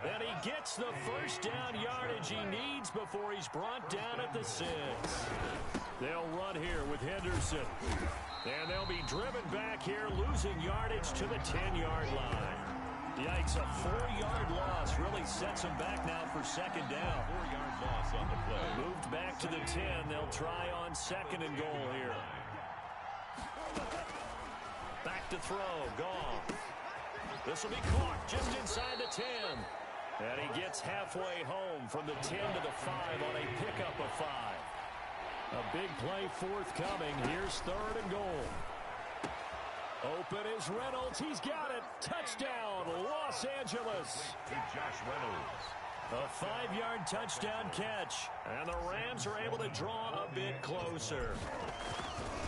And he gets the first down yardage he needs before he's brought down at the 6. They'll run here with Henderson. And they'll be driven back here, losing yardage to the 10-yard line. Yikes, a 4-yard loss really sets them back now for second down. 4-yard loss on the play. Moved back to the 10. They'll try on second and goal here. Back to throw. Gone. This will be caught just inside the 10. And he gets halfway home from the 10 to the 5 on a pickup of 5. A big play forthcoming. Here's third and goal. Open is Reynolds. He's got it. Touchdown, Los Angeles. To Josh Reynolds. A 5-yard touchdown catch. And the Rams are able to draw a bit closer.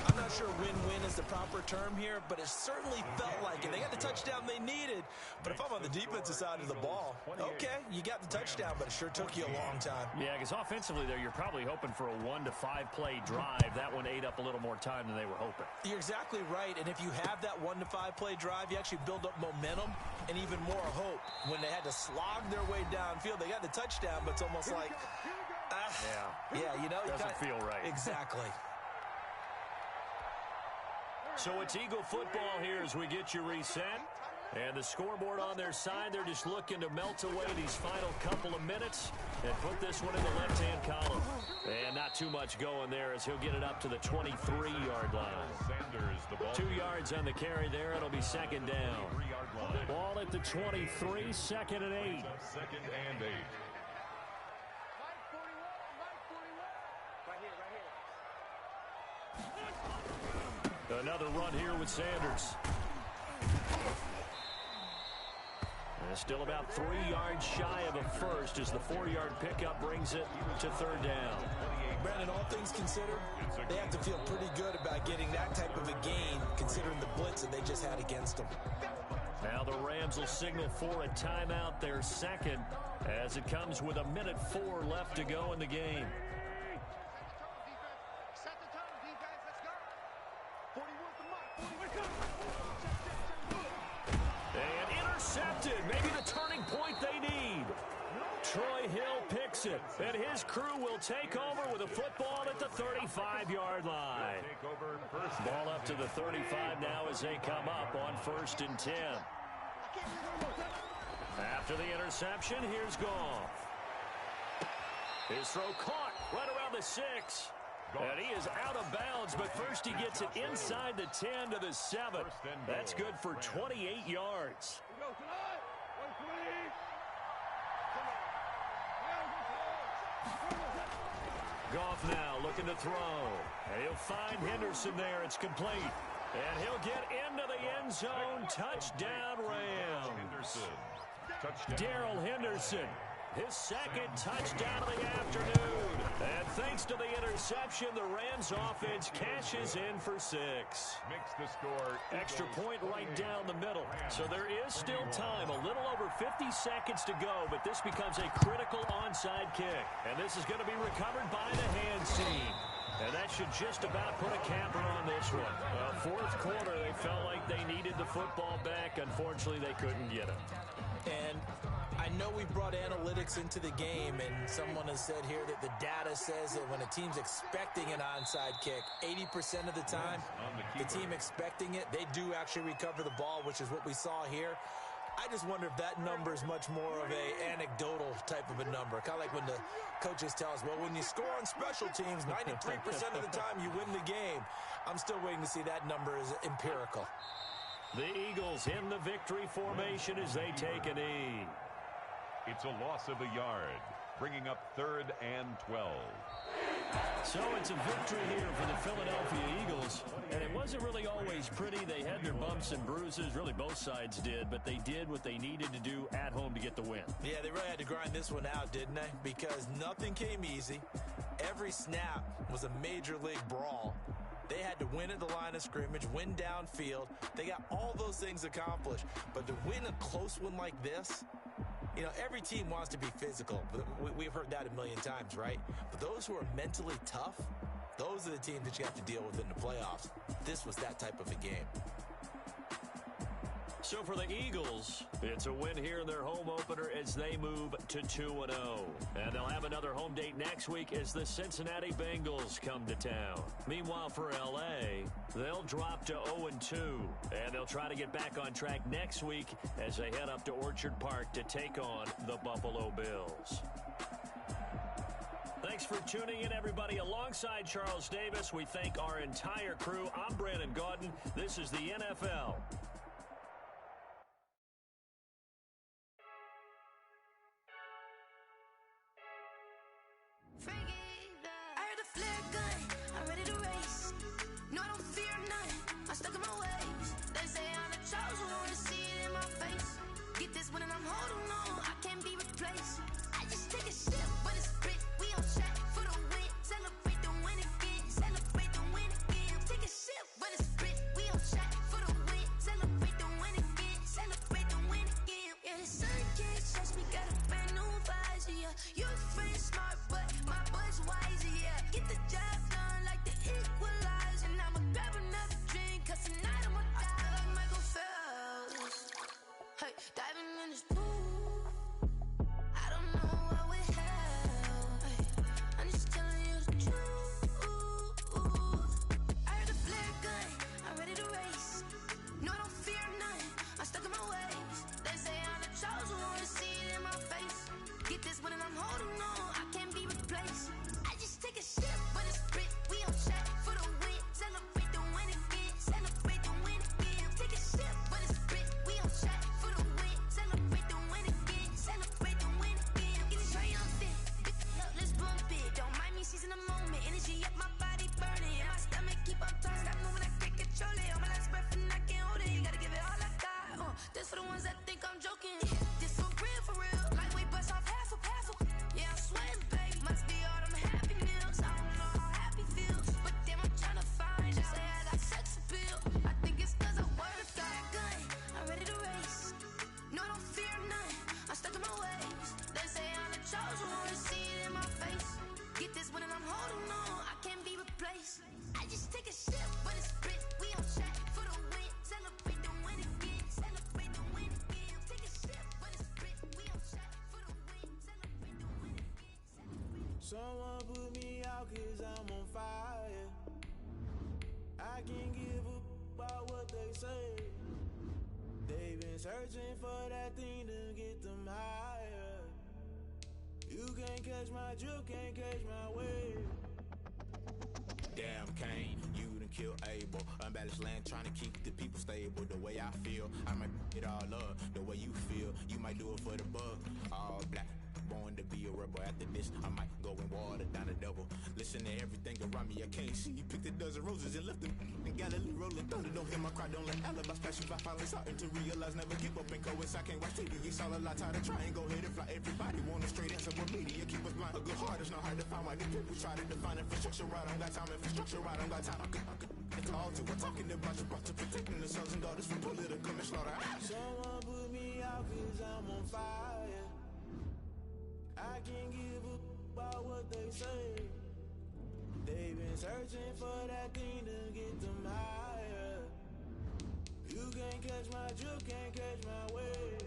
I'm not sure win-win is the proper term here, but it certainly felt like it. They got the touchdown they needed, but if I'm on the defensive side of the ball, okay, you got the touchdown, but it sure took you a long time. Yeah, because offensively there, you're probably hoping for a 1 to 5 play drive. That one ate up a little more time than they were hoping. You're exactly right, and if you have that 1 to 5 play drive, you actually build up momentum and even more hope. When they had to slog their way downfield, they got the touchdown, but it's almost like, you know, doesn't feel right. Exactly. So it's Eagle football here as we get you reset. And the scoreboard on their side, they're just looking to melt away these final couple of minutes and put this one in the left-hand column. And not too much going there as he'll get it up to the 23-yard line. Sanders, the ball. 2 yards on the carry there. It'll be second down. 3-yard line. Ball at the 23, second and 8. Second and 8. Another run here with Sanders. And still about 3 yards shy of a first as the 4-yard pickup brings it to third down. Brandon, all things considered, they have to feel pretty good about getting that type of a gain considering the blitz that they just had against them. Now the Rams will signal for a timeout, their second, as it comes with 1:04 left to go in the game. And intercepted, maybe the turning point they need. Troy Hill picks it, and his crew will take over with a football at the 35-yard line. Ball up to the 35 now as they come up on 1st and 10. After the interception, here's Goff. His throw caught right around the 6. And he is out of bounds, but first he gets it inside the 10 to the 7. That's good for 28 yards. Goff now looking to throw. And he'll find Henderson there. It's complete. And he'll get into the end zone. Touchdown, Rams. Darrell Henderson. His second touchdown of the afternoon. And thanks to the interception, the Rams offense cashes in for 6. Makes the score. Extra point right down the middle. So there is still time, a little over 50 seconds to go, but this becomes a critical onside kick. And this is going to be recovered by the hands team. And that should just about put a capper on this one. Fourth quarter, they felt like they needed the football back. Unfortunately, they couldn't get it. And I know we brought analytics into the game, and someone has said here that the data says that when a team's expecting an onside kick, 80% of the time, the team expecting it, they do actually recover the ball, which is what we saw here. I just wonder if that number is much more of a anecdotal type of a number. Kind of like when the coaches tell us, well, when you score on special teams, 93% of the time you win the game. I'm still waiting to see that number is empirical. The Eagles in the victory formation as they take a knee. It's a loss of a yard, bringing up 3rd and 12. So it's a victory here for the Philadelphia Eagles. And it wasn't really always pretty. They had their bumps and bruises. Really, both sides did. But they did what they needed to do at home to get the win. Yeah, they really had to grind this one out, didn't they? Because nothing came easy. Every snap was a major league brawl. They had to win at the line of scrimmage, win downfield. They got all those things accomplished. But to win a close one like this, you know, every team wants to be physical. We've heard that a million times, right? But those who are mentally tough, those are the teams that you have to deal with in the playoffs. This was that type of a game. So for the Eagles, it's a win here in their home opener as they move to 2-0. And they'll have another home date next week as the Cincinnati Bengals come to town. Meanwhile, for L.A., they'll drop to 0-2. And they'll try to get back on track next week as they head up to Orchard Park to take on the Buffalo Bills. Thanks for tuning in, everybody. Alongside Charles Davis, we thank our entire crew. I'm Brandon Gaudin. This is the NFL. I heard a flare gun, I'm ready to race. No, I don't fear none, I'm stuck in my ways. They say I'm the chosen one, see it in my face. Get this one and I'm holding on, I can't be replaced. I just take a sip, but it's split, we on track for the win. Celebrate the win again, celebrate the win again. Take a sip, but it's split, we on track for the win. Celebrate the win again, celebrate the win again. Yeah, the sun can't touch me, got a brand new visor, yeah. Your friend smart, but my boy's wiser, yeah. Get the job done like the equalizer. And I'ma grab another drink, cause tonight I'ma die like Michael Phelps. Hey, diving in this pool, I don't know what we have. Hey, I'm just telling you the truth. I heard a flare gun, I'm ready to race. No, I don't fear none, I'm stuck in my ways. They say I'm the chosen one, see it in my face. Get this one and I'm holding on, I can't be replaced. I just take a sip, but it's split, we on track for the win. Celebrate the win again, celebrate the win again. Take a sip, but it's split, we on track for the win. Celebrate the win again, celebrate the win again. Get it triumphant, up, let's bump it. Don't mind me seizing the moment, energy up my body burning. And my stomach keep on tossing, stop moving, I can't control it. On my last breath and I can't hold it, you gotta give it all I got. This for the ones that think I'm joking. This for real, like we bust off half a. Yeah, I'm sweating, babe, must be all them happy meals. I don't know how happy feels, but damn, I'm tryna find out. Say I got sex appeal, I think it's cause I word a fire gun, I'm ready to race. No, I don't fear none, I'm stuck in my ways. They say I'm the chosen one, see it in my face. Get this one and I'm holding on, I can't be replaced. I just take a sip, but it's split, we on track for the win. Celebrate the win again, celebrate the win again. Take a sip, but it's split, we on track for the win. Celebrate the win again. Someone put me out cause I'm on fire. I can't give up about what they say. They've been searching for that thing to get them higher. You can't catch my drift, can't catch my wave. Damn Kane, you done killed Abel. Unbalanced land trying to keep the people stable. The way I feel, I might it all up. The way you feel, you might do it for the bug. All black, born to be a rebel. After this, I might go and water down the double. Listen to everything around me, I can't see. Picked a dozen roses and left them in Galilee rolling thunder. Don't hear my cry, don't let alibis pass you by. Finally starting to realize, never give up and coincide. Can't watch TV, it's all a lot. Tired of trying, go ahead and fly. Everybody want a straight answer, but media keep us blind. A good heart is not hard to find. Why these people try to define infrastructure right? I don't got time, infrastructure right, I don't got time. I could call to. We're talking about you, about to protecting the sons and daughters from political and slaughter. Someone put me out cause I'm on fire. I can't give up about what they say. They've been searching for that thing to get them higher. You can't catch my drift, can't catch my wave.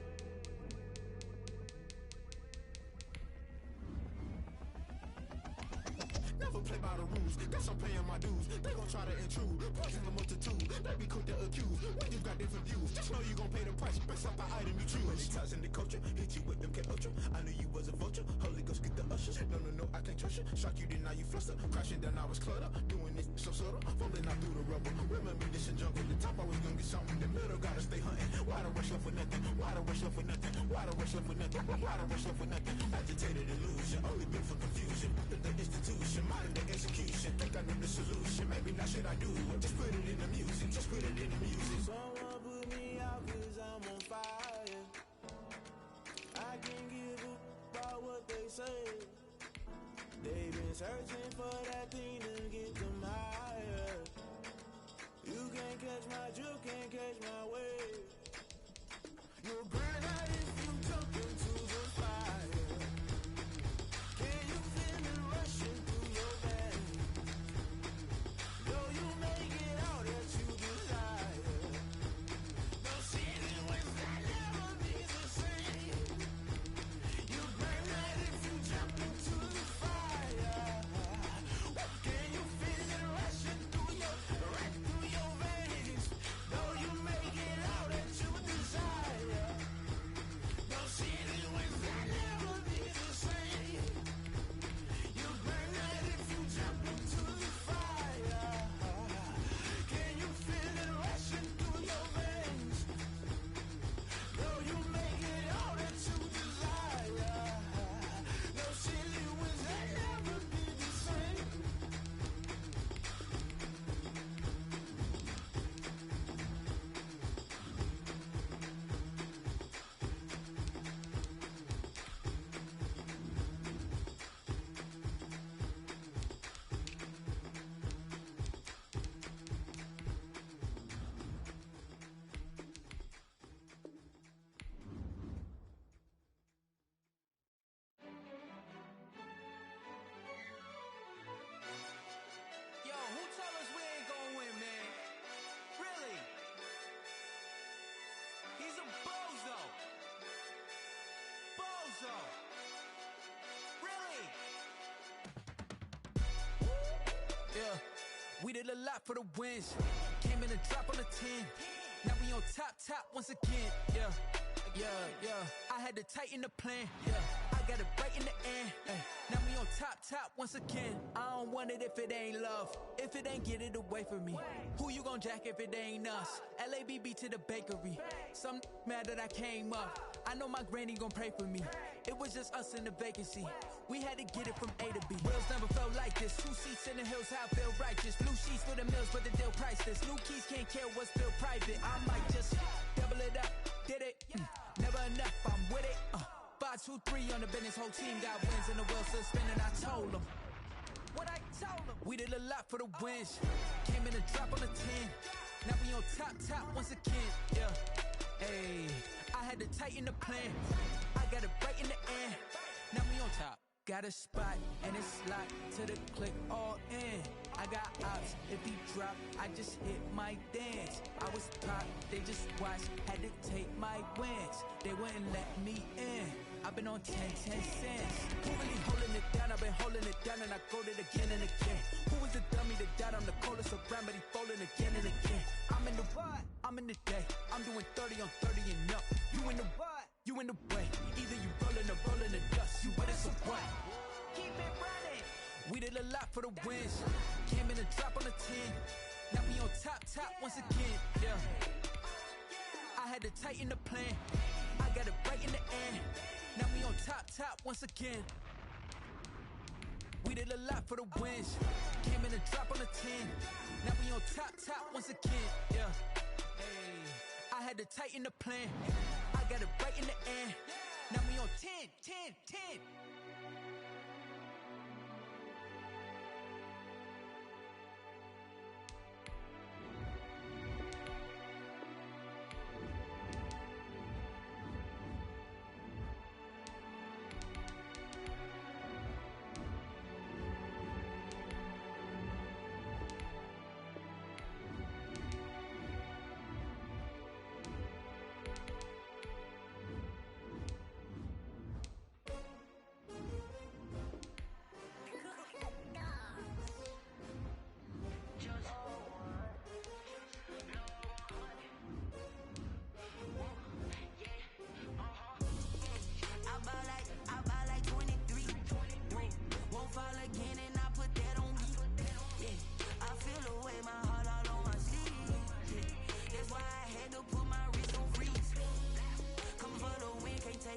Never play by the rules, guess I'm paying my dues. They gon' try to intrude, poison the multitude. They be quick to accuse, when you got different views. Just know you gon' pay the price, based off the item you choose. When it ties in the culture, hit you with them K Ultra. I knew you was a vulture, Holy Ghost get the ushers. No, I can't trust you. Shock you, then now you fluster. Crashing down, I was cluttered. Doing this so subtle, fumbling out through the rubble. Remember this and junk at the top, I was gonna get something. The middle, gotta stay hunting. Why the rush left for nothing? Why the rush left for nothing? Why the rush left for nothing? Why the rush left for nothing? Agitated illusion, only built for confusion. The institution, modern day execution. Think I know the solution, maybe not should I do it? Just put it in the music, just put it in the music. Someone put me out cause I'm on fire. I can't give up about what they say. They've been searching for that thing to get them higher. You can't catch my drift, can't catch my wave. You'll burn out if you jump into the fire. Can you feel it rushing through your veins? Though you make it out that you desire. No sin when We did a lot for the wins. Came in a drop on the 10. Now we on top once again. Yeah. I had to tighten the plan. Yeah. I got it right in the end. Now we on top once again. I don't want it if it ain't love. If it ain't, get it away from me. Who you gon' jack if it ain't us? LABB to the bakery. Some mad that I came up. I know my granny gon' pray for me. It was just us in the vacancy. We had to get it from A to B. Wheels never felt like this. 2 seats in the hills, how I feel righteous. Blue sheets for the mills, but the deal priceless. New keys can't care what's still private. I might just double it up. Did it? Never enough, I'm with it. 5, 2, 3 on the business. Whole team got wins and the wheels still spinning. I told them what I told them. We did a lot for the wins. Came in a drop on the 10. Now we on top once again. Yeah. Hey, I had to tighten the plan. I got it right in the end. Now we on top. Got a spot and it's locked to the click all in. I got ops, if he drop, I just hit my dance. I was top, they just watched, had to take my wins. They wouldn't let me in. I've been on 10 cents. Who really holding it down? I've been holding it down and I go it again and again. Who was the dummy that died? I'm the coldest around, but he folding again and again. I'm in the what? I'm in the day. I'm doing 30 on 30 and up. You in the what? You in the way. Either you rolling or rolling the dust. You with us or what? Keep it running. We did a lot for the wins. Came in a drop on the 10. Now we on top once again. Yeah. I had to tighten the plan. I got it right in the end. Now we on top once again. We did a lot for the wins. Came in a drop on the 10. Now we on top once again. Yeah. Hey, I had to tighten the plan. I got it right in the end. Now we on 10.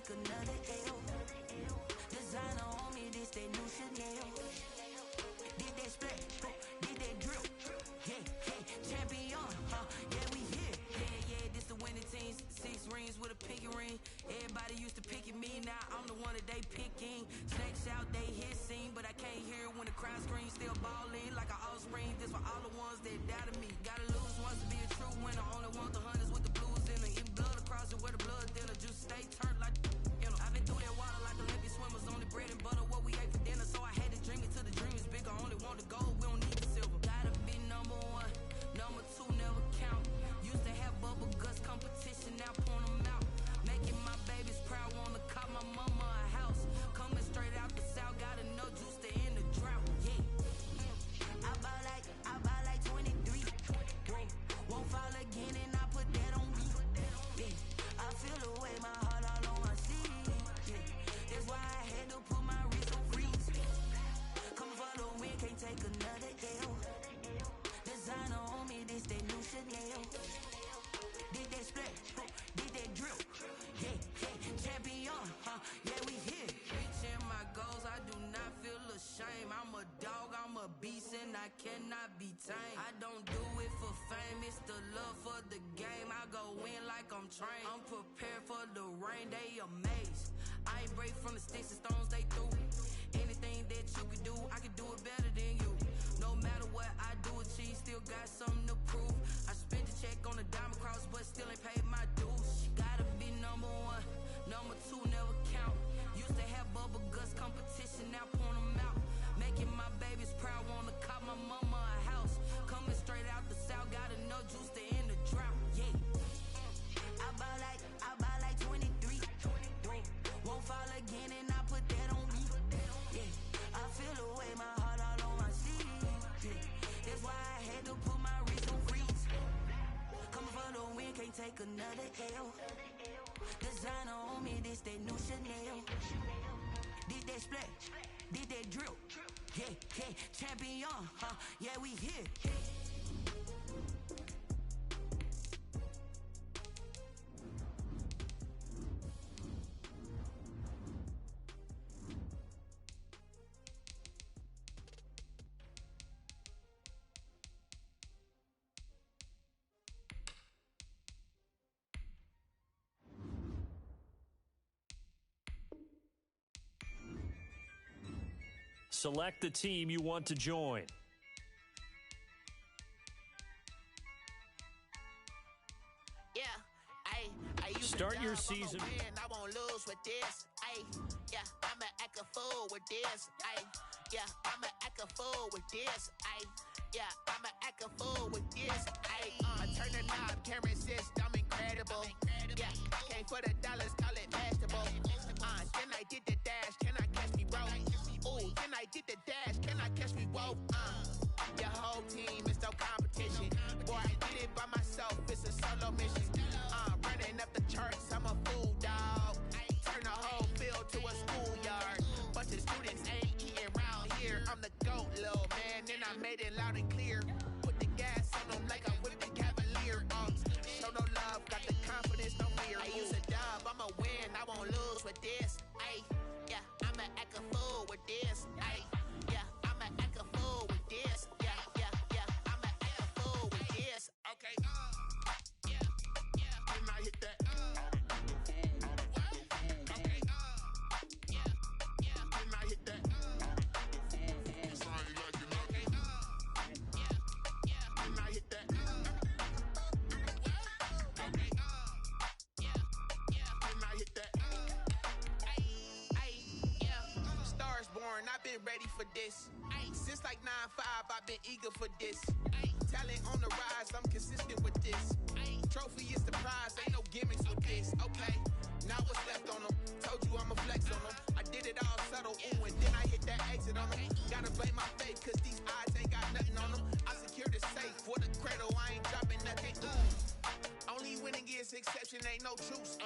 Another L. Designer on me, this that new Chanel. Did that split, did that drill. Yeah, champion, yeah, we here. Yeah, this the winning team. 6 rings with a pinky ring. Everybody used to pick at me, now I'm the one that they picking. Snakes out, they hissing, but I can't hear when the crowd screams. Still balling like an offspring. This for all the ones that doubted me. Gotta lose once to be a true winner. Only want the hunters with the blues in it. Eat blood across it where the blood thinner. Just stay turned like. I've been through that water like Olympic swimmers. Only bread and butter, what we ate for dinner. So I had to dream it till the dream is bigger. Only want the gold, we don't need the silver. Gotta be number 1, number 2 never count. Used to have bubble guts competition, now point them out. Making my babies proud, wanna call my mama a house. Coming straight out the south, got enough juice to end the drought. Yeah, I buy like 23. Won't fall again and I put that on me. Yeah, I feel the way my heart all on my sleeve. That's why I had to put my wrist on freeze. Come for the win, can't take another L. Designer on me, this that new Chanel. Did that split, did that drill. Yeah, champion, yeah, we here. Reaching my goals, I do not feel ashamed. I'm a dog, I'm a beast, and I cannot be tamed. I don't do it for fame, it's the love for the game. I go in like I'm trained. I'm prepared for the rain, they amazed. I ain't break from the sticks and stones they threw. Anything that you can do, I can do it better than you. No matter what I do, achieve, still got something to prove. I spent the check on the diamond cross, but still ain't paid my dues. Gotta be number 1, number 2 never count. Used to have bubble guts competition, now point them out. Making my babies proud, wanna call my mama a house. Coming straight out the south, got enough juice to end the drought. Yeah, I buy like 23. Won't fall again and I put that on me. Yeah, I feel the way my heart all on take another L. Designer on me, this that new Chanel. Did that split, did that drill. Yeah, yeah, champion, huh? Yeah, we here. Select the team you want to join. Yeah, I used Start to your dub, season. I'ma win, I won't lose with this. Yeah, I'ma act a fool with this. Yeah, I'ma act a fool with this. Yeah, I'ma act a fool with this. I turn the knob, camera assist, I'm incredible. Yeah, came for the dollars, call it vegetable. Then I did the dash, can I catch me, bro? Ooh, then I did the dash, can I catch me, whoa? Your whole team is no competition. Boy, I did it by myself, it's a solo mission. Running up the charts, I'm a fool, dog. Turn the whole field to a schoolyard. Bunch of students ain't eating round here. I'm the GOAT, little man, and I made it loud and clear. Put the gas on them like I whipped the Cavalier. Show no love, got the confidence, no fear. I use a dub, I'ma win, I won't lose with this. Yeah, I'ma act a fool with this. Yeah, I'ma act a fool with this. Yeah, I'ma act a fool with this. Okay, When I hit that, okay, when I hit that, it's like you like it, okay, when I hit that, okay, when I hit that. Stars born, I've been ready for this. Since like 9-5, I've been eager for this. Talent on the rise, I'm consistent with this. Trophy is the prize, ain't no gimmicks with this. Okay, now what's left on them? Told you I'ma flex on them. I did it all subtle, ooh, and then I hit that exit on them. Gotta blame my faith, cause these odds ain't got nothing on them. I secured the safe for the cradle, I ain't dropping nothing. Ooh. Only winning is exception, ain't no truce.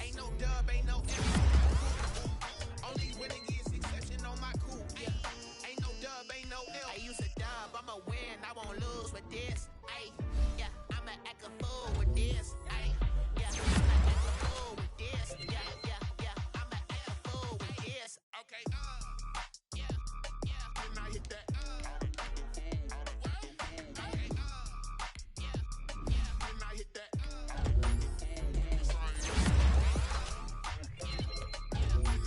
Ain't no dub, ain't no F. Only winning is exception on my cool. Yeah. Ain't no dub, ain't no L. I use a dub, I'ma win, I won't lose with this. Yeah, I'ma act a fool with this. Yeah, I'ma act a fool with this. Yeah, I'ma act a fool with this. Okay, When I hit that, okay, when I hit that, when I hit that, when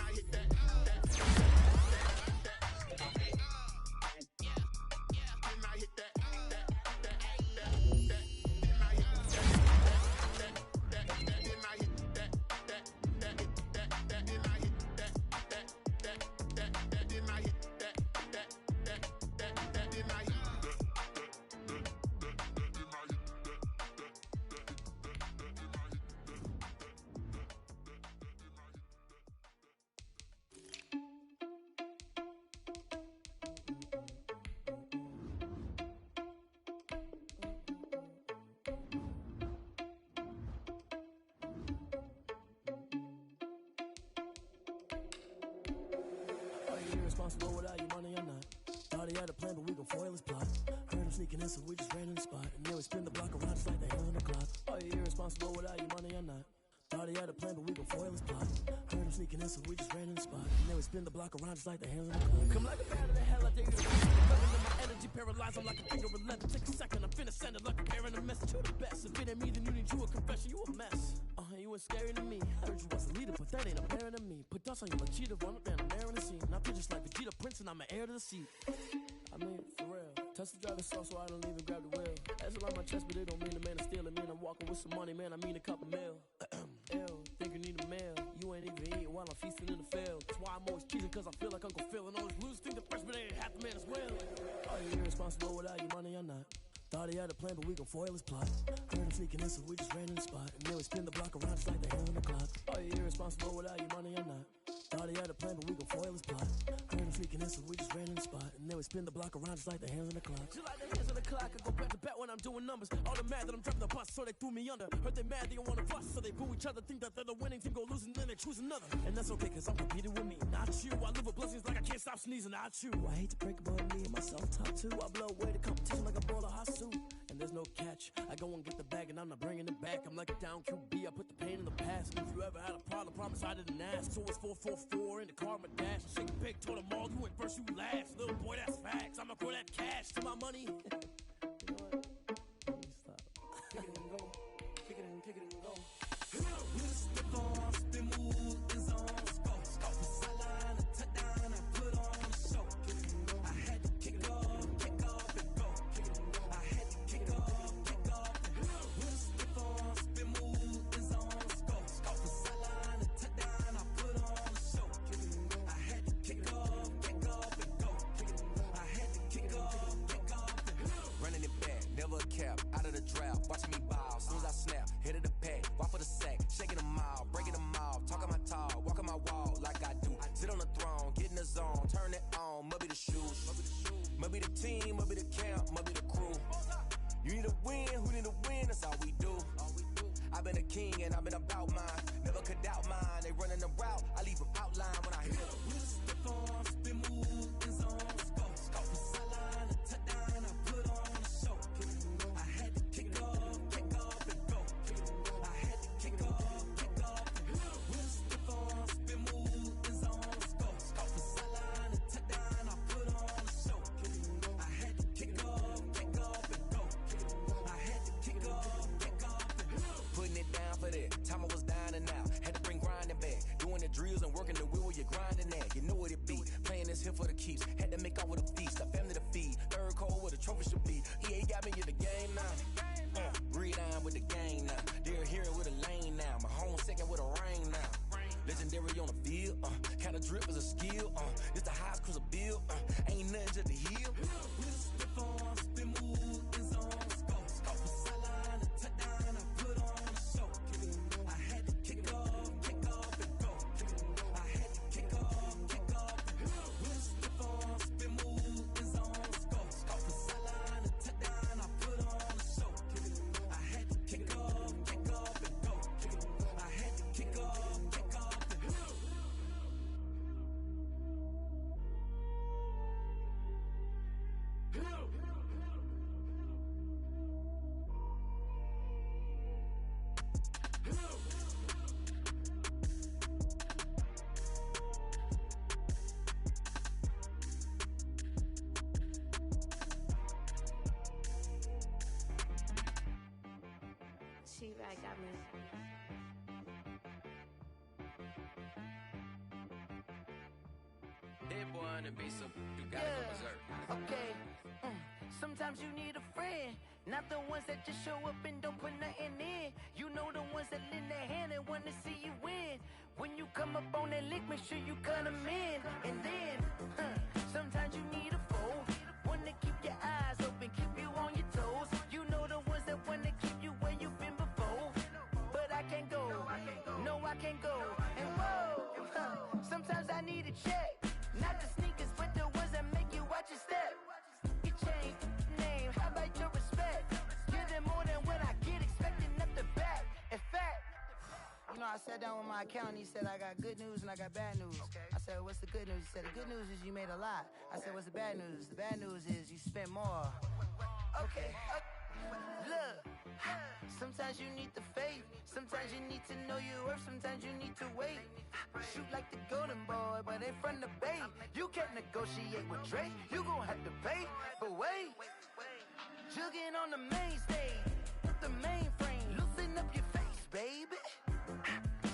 I hit that, Are you irresponsible without your money or not? Thought he had a plan, but we gon' foil his plot. Heard him sneaking in, so we just ran in the spot. And then we spin the block around just like the hands on the clock. Are you irresponsible without your money or not? Thought he had a plan, but we gon' foil his plot. Heard him sneaking in, so we just ran in the spot. And then we spin the block around just like the hands on the clock. Come like a bat of the hell, I dare you to living in my energy, paralyzed, I'm like a finger of leather. Take a second, I'm finna send it like a carrying a message. You the best, if it ain't me, then you need you a confession, you a mess. You ain't scary to me. Heard you was a leader, but that ain't apparent to me. Put dust on you like cheetah, run up down the air in the scene. Now just like Vegeta Prince, and I'm an heir to the seat. I mean, for real. Touch the driver's sauce, so I don't even grab the wheel. That's a lot on my chest, but it don't mean the man is stealing. Mean I'm walking with some money, man. I mean a couple mil. Ew, think you need a meal. You ain't even eating while I'm feasting in the field. That's why I'm always cheating, cause I feel like Uncle Phil. And all those losers think the freshman ain't half the man as well. Are you irresponsible without your money or not? Thought he had a plan, but we gon' foil his plot. Heard him sneaking in, so we just ran in the spot. And then we spin the block around just like the hands on the clock. Are you irresponsible without your money or not? Thought he had a plan, but we gon' foil his plot. Heard him sneaking in, so we just ran in the spot. And then we spin the block around just like the hands on the clock. Just like the hands on the clock, I go back to back when I'm doing numbers. All the mad that I'm dropping the bus, so they threw me under. Heard they mad, they don't wanna bust, so they boo each other. Think that they're the winning team, go losing, then they choose another. And that's okay, cause I'm competing with me, not you. I live with blessings like I can't stop sneezing, not you. I hate to break it, but me and myself top two. I blow away the competition like a bowl of hot soup. And there's no catch. I go and get the bag and I'm not bringing it back. I'm like a down QB, I put the pain in the past. And if you ever had a problem, promise I didn't ask. So it's 444 in the car, my dash. I shake a big, told them all, you went first, you last. Little boy, that's facts. I'ma grow that cash to my money. You know what? Let me stop. Kick it and go. Kick it and go. Mr. Boss, the move is on. Scope. Sideline, a touchdown, I put on the show. I had to kick off and go. I had to kick off and go. Mr. Boss, the move is on. Scope. Sideline, a touchdown, I put on the show. I had to kick off and go. I had to kick off and go. Running it back, never a cap, out of the drought, watching me ball, soon as I snap, hit of the pack, walk for the sack, shaking them out, breaking them off, talking my talk, walking my wall like I do, sit on the throne, get in the zone, turn it on, must be the shoes, must be the team, must be the camp, must be the crew, you need a win, who need a win, that's all we do, I've been a king and I've been about mine, never could doubt mine, they running the route, I leave them outline when I hit them. Mr. Boss, the move is on. Scope. Sideline, a touchdown, I put on the show. I had to kick off and go. I had to kick off and go. Mr. Boss, the move is on. Scope. Sideline, a touchdown, I put on the show. I had to kick off and go. I had to kick off and go. Putting it down for that. Time I was dying and out. Had to bring grinding back. Doing the drills and working the wheel where you're grinding at. You know what it be. Playing this here for the keeps. Had to make out with a feast. A family to feed. Third cold where the trophy should be. EA got me in the game now. Breed on with the game now. They're here with a lane now. My home second with a rain now. Legendary on the field. Kinda drip is a skill. This the highest cruiser bill. Ain't nothing to the hill. Mr. Boss, the move is on. Scope. Sideline, a touchdown, I put on the show. I had to kick off and go. I had to kick off and go. Mr. Boss, the move is on. Scope. Sideline, a touchdown, I put on the show. I had to kick off and go. I had to kick off and go. She-Rag got me. Hit boy on the beat, so you gotta go berserk. Okay. Sometimes you need a friend, not the ones that just show up and don't put nothing in. You know the ones that lend their hand and want to see you win. When you come up on that lick, make sure you cut them in. And then, sometimes you need a foe, one to keep your eyes open, keep you on your toes. You know the ones that want to keep you where you've been before. But I can't go, no I can't go. And whoa, sometimes I need a check. Not the sneakers, but the ones that make you watch your step. You change name, how about your respect? Give them more than what I get, expecting nothing back. In fact, you know, I sat down with my accountant, he said, I got good news and I got bad news. I said, what's the good news? He said, the good news is you made a lot. I said, what's the bad news? The bad news is you spent more. Okay, look, sometimes you need the faith, sometimes you need to know your worth, sometimes you need to wait. Shoot like the golden boy, but in front of Bay. You can't negotiate with Drake, you gon' have to pay. But wait, jugging on the main stage, with the mainframe, loosen up your face, baby.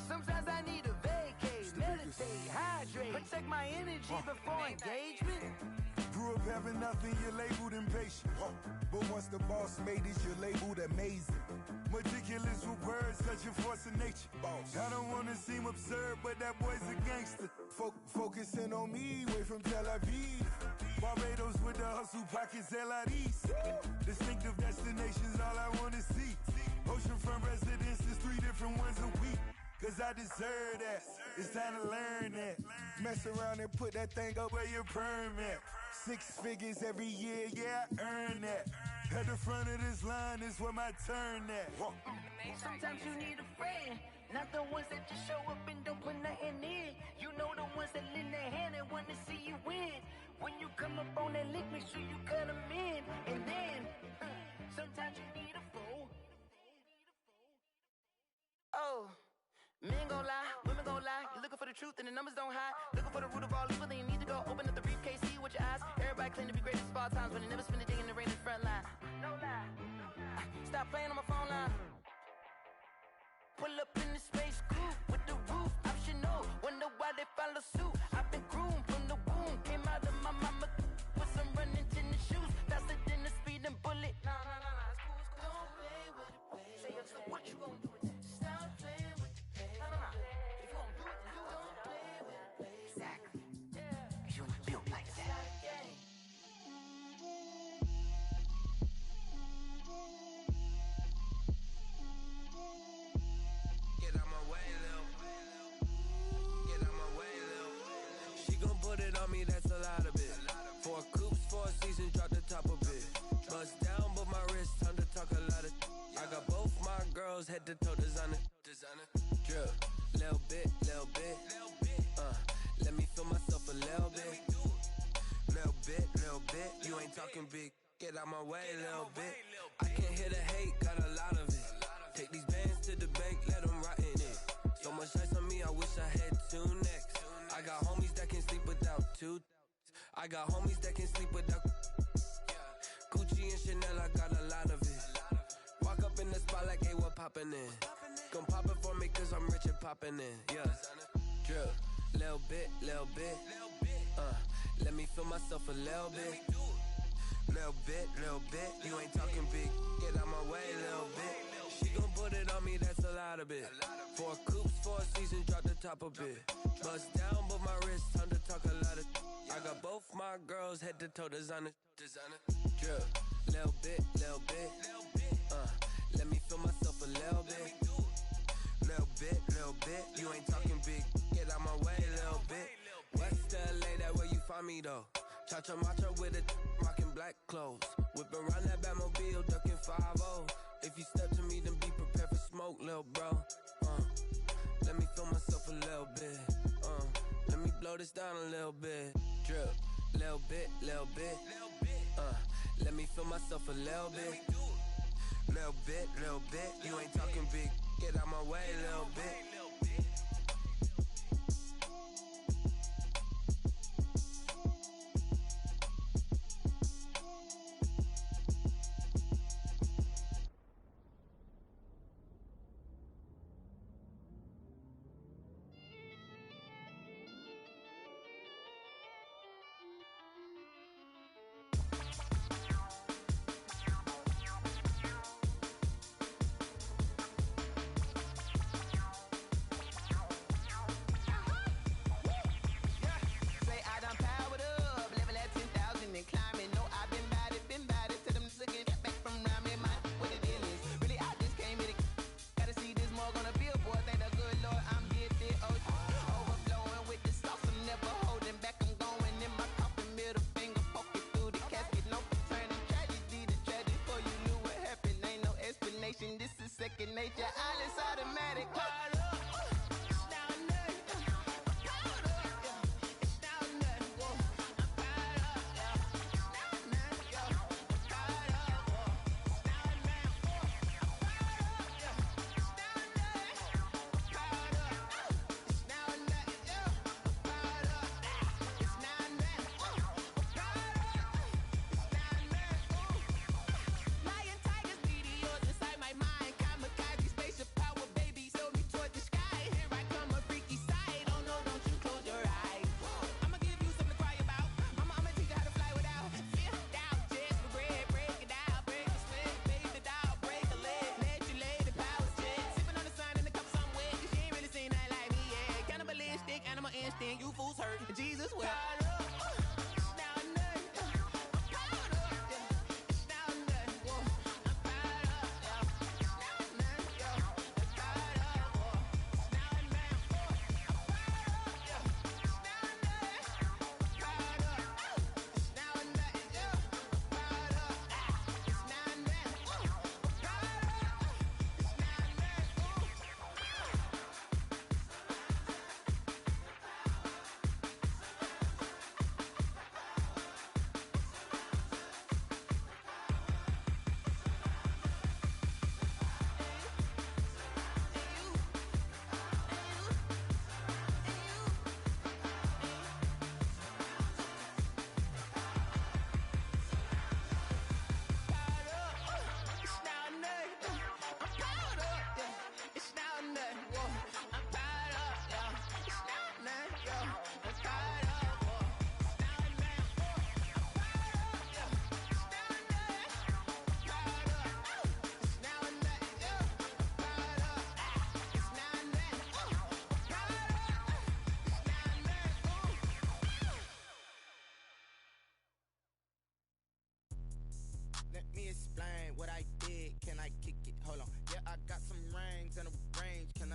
Sometimes I need a vacate, meditate, hydrate, protect my energy before engagement. Grew up having nothing, you're labeled impatient. But once the boss made it, you're labeled amazing. Meticulous with words, such a force of nature. I don't wanna seem absurd, but that boy's a gangster. Focusing on me, way from Tel Aviv. Barbados with the hustle pockets, LIDs. Distinctive destinations, all I wanna see. Oceanfront residences, 3 different ones a week. cause I deserve that. It's time to learn that. Mess around and put that thing up where your permit. 6 figures every year, yeah, I earn that. At the front of this line is where my turn at. Sometimes you need a friend, not the ones that just show up and don't put nothing in. You know the ones that lend their hand and want to see you win. When you come up on that lick, make sure you cut them in. And then, sometimes you need a fool. Oh, men gon' lie, women gon' lie. You're looking for the truth and the numbers don't hide. Looking for the root of all evil, then you need to go open up the briefcase, see with your eyes. Everybody claim to be greatest of all times, but they never spend a day in the rain in the front line. No lie. Stop playing on my phone line. Pull up in the space coupe with the roof optional. Wonder why they follow suit. I've been groomed from the womb. Came out of my mama with some running tennis shoes. Faster than the speeding bullet. Nah, it's cool, it's cool. Don't play with it, baby. Say so what you gon' do with that? Stop playing with it, baby. Nah. If you gon' do it, then you don't play with it, baby. Exactly. Yeah. Cause you ain't built like that. That's a lot of it. 4 coops, 4 seasons, drop the top of it. Bust down, but my wrist, time to talk a lot of. I got both my girls head to toe designer. Drip, little bit. Let me feel myself a little bit. Little bit. You ain't talking big. Get out my way, little bit. I can't hear the hate, got a lot of it. Take these bands to the bank, let them rot in it. So much ice on me, I wish I had 2 necks. I got homies that can sleep without 2. I got homies that can sleep without Gucci and Chanel, I got a lot of it. Walk up in the spot like, hey, what poppin' in? Gon' pop it for me cause I'm rich and poppin' in, yeah. Drip, little bit. Let me feel myself a little bit. Little bit. You ain't talking big, get out my way, little bit. She gon' put it on me, that's a lot of it. 4 coops, 4 seasons, drop the top of it. Bust down, but my wrist, time to talk a lot of. I got both my girls head to toe designer. Drip, little bit. Let me feel myself a little bit. Little bit. You ain't talking big, get out my way, little bit. West LA, that where you find me though. Cha-cha matcha with it, rockin' black clothes. Whippin' around that Batmobile, duckin' 5-0. If you step to me, then be prepared for smoke, lil' bro. Let me feel myself a little bit. Let me blow this down a little bit. Drip, little bit. Let me feel myself a little bit. Little bit. You ain't talking big. Get out my way, little bit. Lion, tigers, meteors inside my mind. Kamikaze, spaceship power, baby. Tell me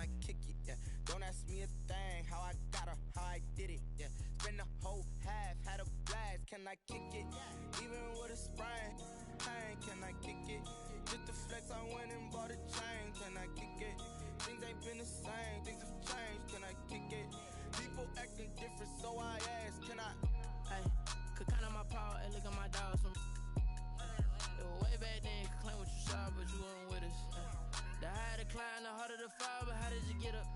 I kick it? Yeah. Don't ask me a thing, how I got her, how I did it. Yeah. Spend the whole half, had a blast. Can I kick it? Even with a sprain, pain, can I kick it? Just the flex, I went and bought a chain. Can I kick it? Things ain't been the same, things have changed. Can I kick it? People acting different, so I ask, can I? Hey, could count on my power and look at my dogs from. It was way back then, could claim what you saw, but you weren't with us. The higher the climb, the harder the fall, but how did you get up?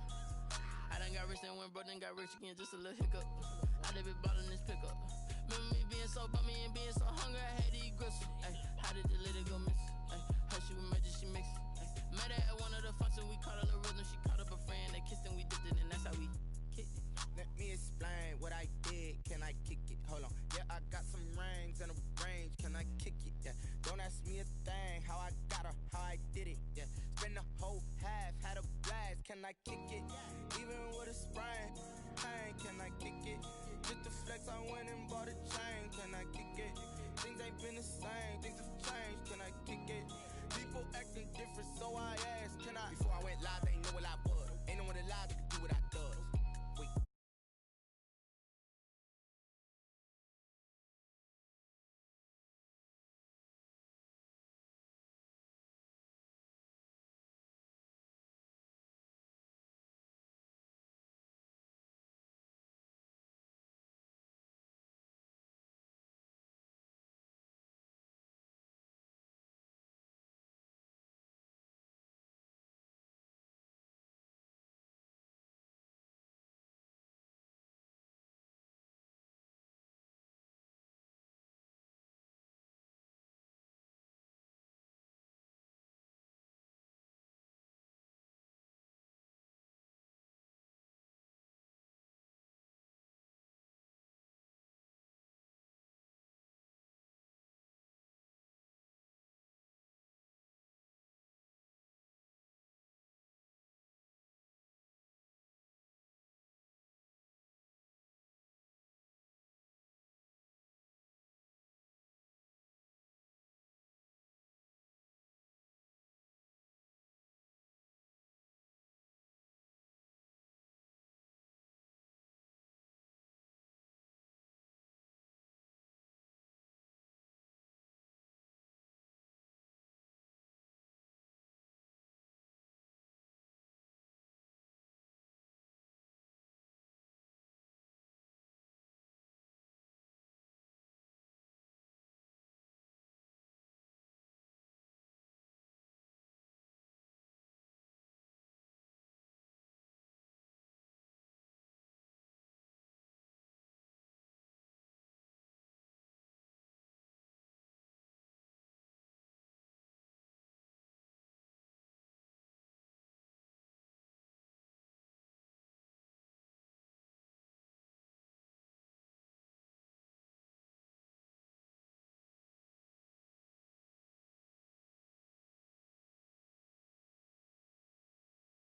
I done got rich and went broke, then got rich again, just a little hiccup. I done been ballin' this pickup. Remember me being so bummy and being so hungry, I had to eat gristle. Ay, how did the lady go miss? Ay, how she was magic, she mixed. Met her at one of the functions, we caught a little rhythm, she caught up a friend, they kissed and we dipped it, and that's how we kicked it. Let me explain what I did, can I kick it? Hold on, yeah, I got some rings and a range, can I kick it? Yeah, don't ask me a thing, how I got her, how I did it. Yeah, spend the whole half, had a blast, can I kick it? Even with a sprain, pain, can I kick it? Just the flex, I went and bought a chain, can I kick it? Things ain't been the same, things have